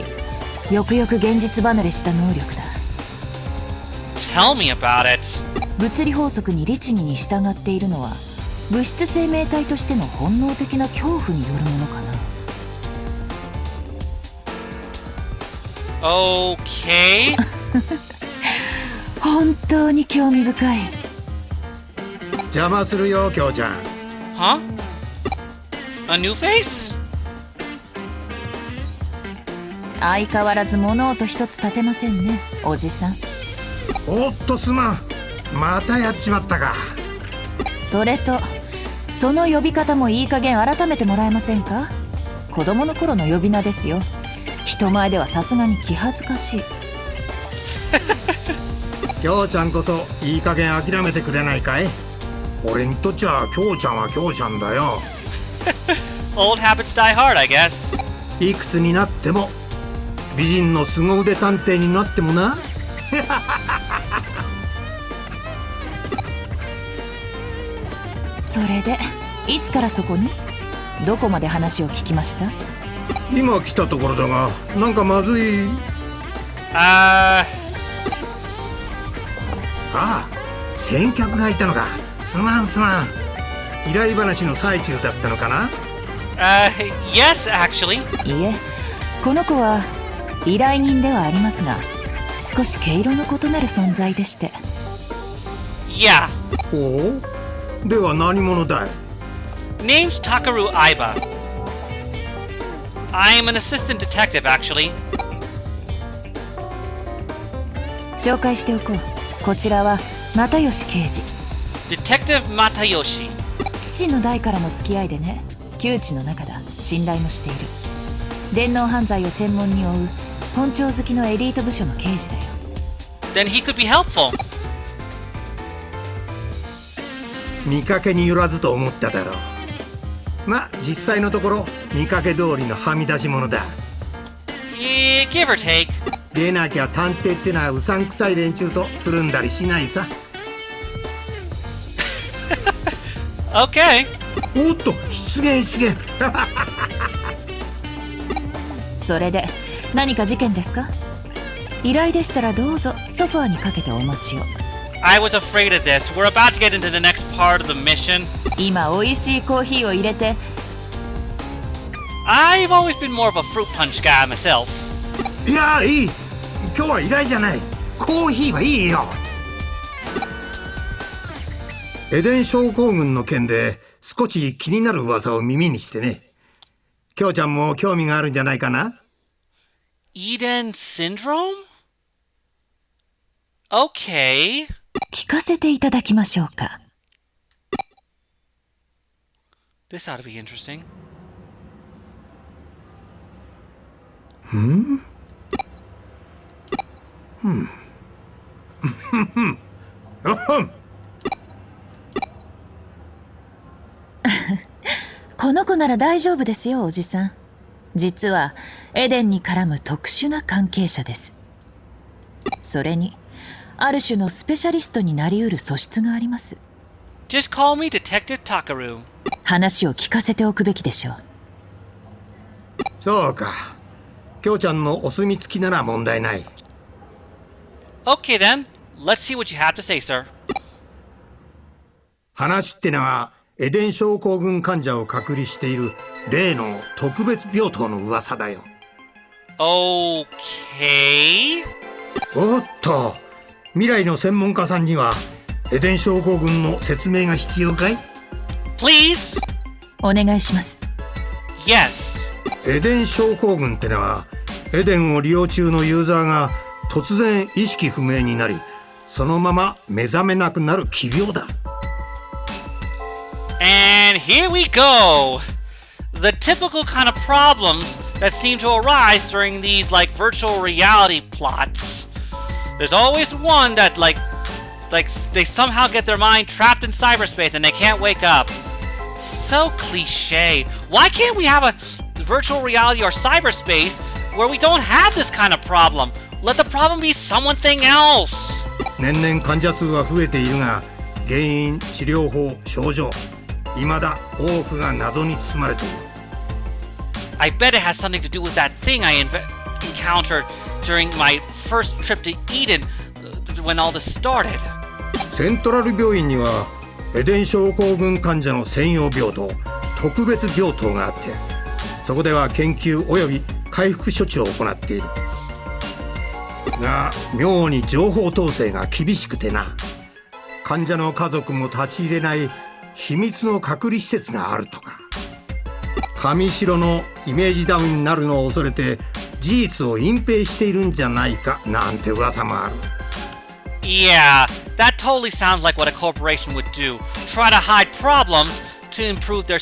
よくよく現実離れした能力だ。Tell me about it. 物理法則に律儀に従っているのは、物質生命体としての本能的な恐怖によるものかな。Okay. 本当に興味深い。邪魔するよ、京ちゃん。Huh? A new face? 相変わらず物音一つ立てませんね、おじさん。おっとすまん、またやっちまったか。それとその呼び方もいい加減改めてもらえませんか？子供の頃の呼び名ですよ。人前ではさすがに気恥ずかしい。きょうちゃんこそいい加減諦めてくれないかい？俺にとっちゃきょうちゃんはきょうちゃんだよ。Old habits die hard, I guess. いくつになっても美人の凄腕探偵になってもな。それでいつからそこに？どこまで話を聞きました？今来たところだが、なんかまずい。Uh, ああ、先客がいたのか。すまんすまん。依頼話の最中だったのかな。yes, actually. いえ、この子は依頼人ではありますが、少し毛色の異なる存在でして。Yeah. ほう、では何者だい？ Name's Takaru Aiba. I'm an assistant detective, actually. 紹介しておこう。こちらは又吉刑事。Detective Matayoshi. 父の代からの付き合いでね、旧知の仲だ。信頼もしている。電脳犯罪を専門に追う本庁好きのエリート部署の刑事だよ。Then he could be helpful. 見かけによらずと思っただろう。ま、実際のところ見かけ通りのはみ出し者だ。Give or take. でなきゃ探偵ってのはうさんくさい連中とつるんだりしないさ。Okay. おっと、出現。それで何か事件ですか？依頼でしたらどうぞソファーにかけてお待ちを。I was afraid of this. We're about to get into the next part of the mission. 今美味しいコーヒーを入れて。 I've always been more of a fruit punch guy myself. いや、いい。今日は依頼じゃない。コーヒーはいいよ。エデン症候群の件で少し気になる噂を耳にしてね。きょうちゃんも興味があるんじゃないかな。Eden syndrome? Okay. 聞かせていただきましょうか。This ought to be interesting. この子なら大丈夫ですよ、おじさん。実はエデンに絡む特殊な関係者です。それにある種のスペシャリストになりうる素質があります。 Just call me Detective Takaru. 話を聞かせておくべきでしょう。そうか。きょうちゃんのお墨付きなら問題ない。Okay then. Let's see what you have to say, sir. 話ってのはエデン症候群患者を隔離している例の特別病棟の噂だよ。Okay. おっと、未来の専門家さんにはエデン症候群の説明が必要かい？ Please. お願いします。 Yes. エデン症候群ってのはエデンを利用中のユーザーが突然意識不明になり、そのまま目覚めなくなる奇病だ。And here we go. The typical kind of problems that seem to arise during these like virtual reality plots. There's always one that like they somehow get their mind trapped in cyberspace and they can't wake up. So cliche. Why can't we have a virtual reality or cyberspace where we don't have this kind of problem? Let the problem be something else. 年々患者数は増えているが、原因、治療法、症状、未だ多くが謎に包まれている。I bet it has something to do with that thing I encountered during my first trip to Eden when all this started. セントラル病院にはエデン症候群患者の専用病棟、特別病棟があって、そこでは研究および回復処置を行っている。が、妙に情報統制が厳しくてな。患者の家族も立ち入れない秘密の隔離施設があるとか。上白のイメージダウンになるのを恐れて事実を隠蔽しているんじゃないかなんて噂もある。Yeah, that totally sounds like what a corporation would do. Try to hide problems to improve their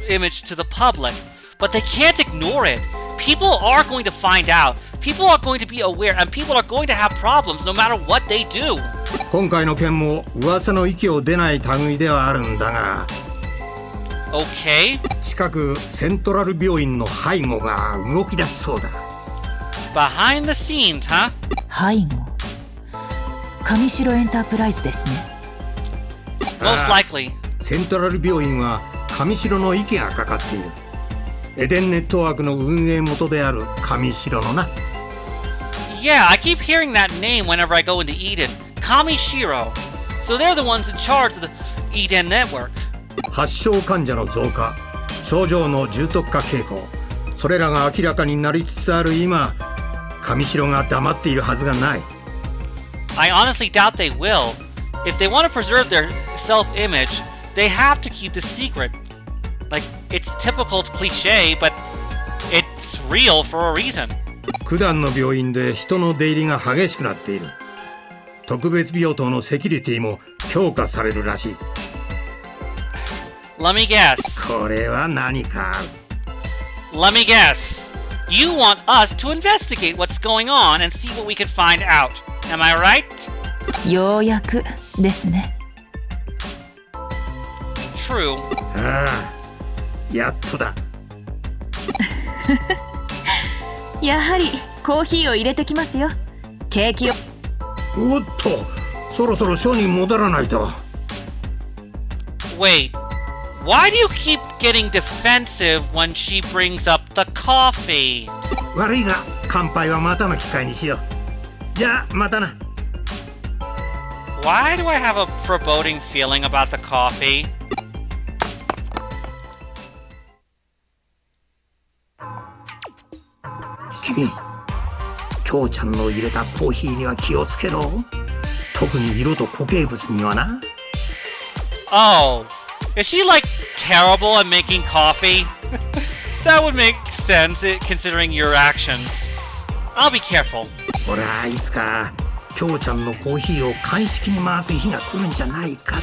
image to the public. But they can't ignore it. People are going to find out. People are going to be aware, and people are going to have problems no matter what they do. 今回の件も噂の息を出ない類ではあるんだが、 Okay. 近くセントラル病院の背後が動き出しそうだ。 Behind the scenes, huh? 背後。上白エンタープライズですね。 Most likely. セントラル病院は上白の息がかかっている。エデンネットワークの運営元である上白のな。 Yeah, I keep hearing that name whenever I go into Eden. Kamishiro. So they're the ones in charge of the Eden network. 発症患者の増加、症状の重篤化傾向、それらが明らかになりつつある今、上白が黙っているはずがない。 I honestly doubt they will. If they want to preserve their self-image, they have to keep this secret. Like, it's typical cliche, but it's real for a reason. 九段の病院で人の出入りが激しくなっている。特別病棟のセキュリティも強化されるらしい。 Let me guess. これは何か。 Let me guess. You want us to investigate what's going on and see what we can find out. Am I right? ようやくですね。True. ああ、やっとだ。やはりコーヒーを入れてきますよ。ケーキを。おっと、そろそろ署に戻らないと。 Wait. Why do you keep getting defensive when she brings up the coffee? 悪いが、乾杯はまたの機会にしよう。じゃあ、またな。 Why do I have a foreboding feeling about the coffee? 君、京ちゃんの入れたコーヒーには気をつけろ。特に色と固形物にはな。 Oh, is she like terrible at making coffee? That would make sense considering your actions. I'll be careful. ほら、いつか京ちゃんのコーヒーを鑑識に回す日が来るんじゃないか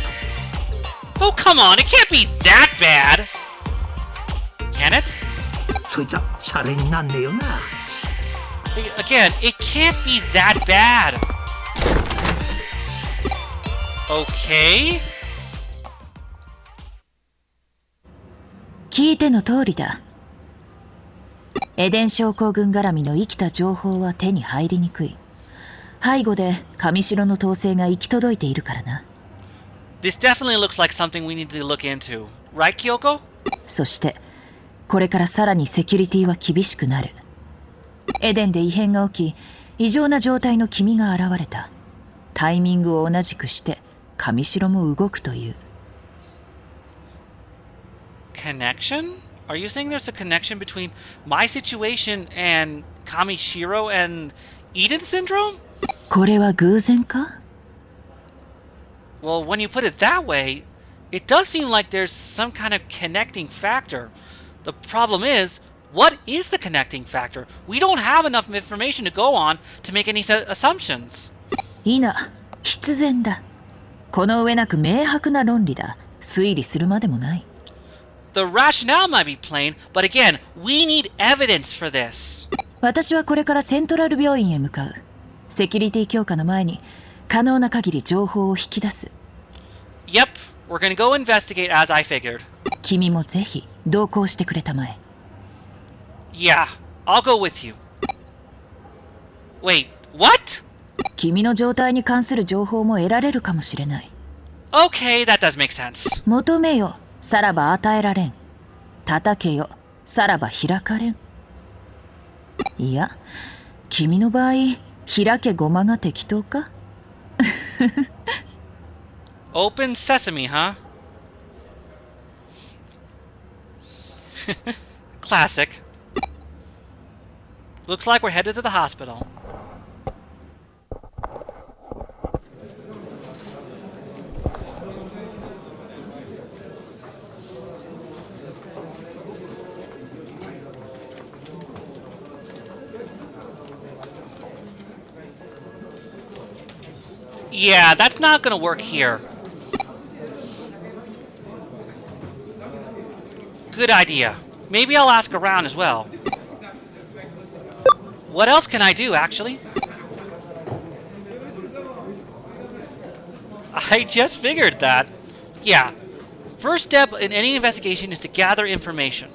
と。 Oh, come on, it can't be that bad. Can it? そいつはシャレになんねえよな。 Again, it can't be that bad. Okay. 聞いての通りだ。エデン症候群絡みの生きた情報は手に入りにくい。背後で上白の統制が行き届いているからな。This definitely looks like something we need to look into. Right, Kyoko? そしてこれからさらにセキュリティは厳しくなる。エデンで異変が起き、異常な状態の君が現れた。タイミングを同じくして上白も動くという。Connection? Are you saying there's a connection between my situation and Kamishiro and Eden syndrome? これは偶然か？ Well, when you put it that way, it does seem like there's some kind of connecting factor. The problem is, what is the connecting factor? We don't have enough information to go on to make any assumptions. いな、必然だ。この上なく明白な論理だ。推理するまでもない。The rationale might be plain, but again, we need evidence for this. 私はこれからセントラル病院へ向かう。セキュリティ強化の前に可能な限り情報を引き出す。Yep, we're gonna go investigate as I figured. 君もぜひ同行してくれたまえ。Yeah, I'll go with you. Wait, what? 君の状態に関する情報も得られるかもしれない。Okay, that does make sense. 求めよ、さらば与えられん。叩けよ、さらば開かれん。いや、君の場合、開けごまが適当か？ Open sesame, huh? Classic. Looks like we're headed to the hospital. Yeah, that's not gonna work here. Good idea. Maybe I'll ask around as well. What else can I do, actually? I just figured that. Yeah. First step in any investigation is to gather information.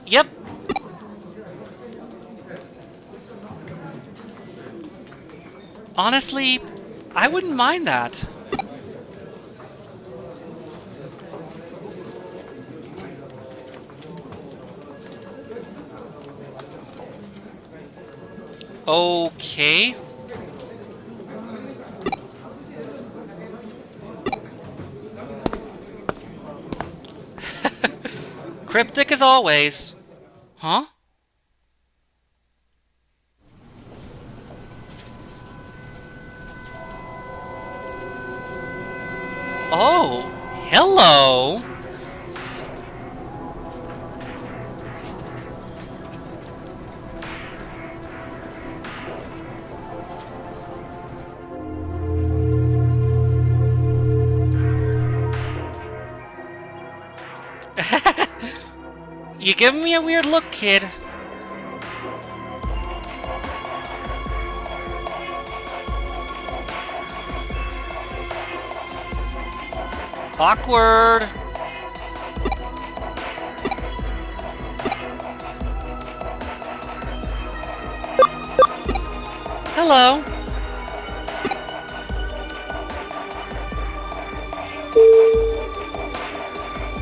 Yep. Honestly, I wouldn't mind that. Okay. Cryptic as always. Huh? Oh, hello. You giving me a weird look, kid. Awkward. Hello.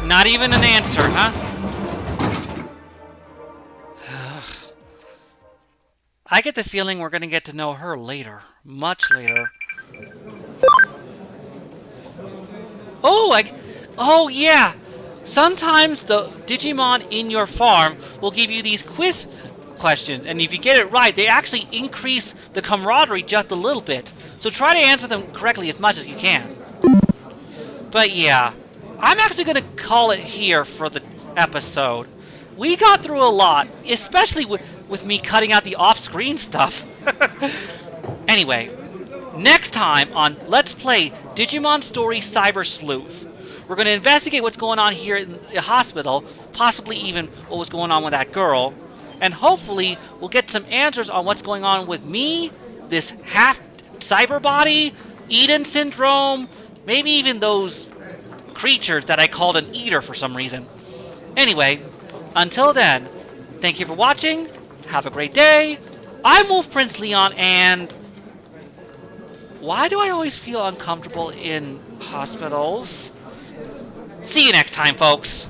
Not even an answer, huh? I get the feeling we're gonna get to know her later. Much later. Oh yeah! Sometimes the Digimon in your farm will give you these quiz questions, and if you get it right, they actually increase the camaraderie just a little bit. So try to answer them correctly as much as you can. But yeah, I'm actually gonna call it here for the episode. We got through a lot, especially with me cutting out the off-screen stuff. Anyway, next time on Let's Play Digimon Story Cyber Sleuth, we're going to investigate what's going on here in the hospital, possibly even what was going on with that girl, and hopefully we'll get some answers on what's going on with me, this half-cyber body, Eden Syndrome, maybe even those creatures that I called an eater for some reason. Anyway, until then, thank you for watching, have a great day, I'm Wolf Prince Leon, and... why do I always feel uncomfortable in hospitals? See you next time, folks!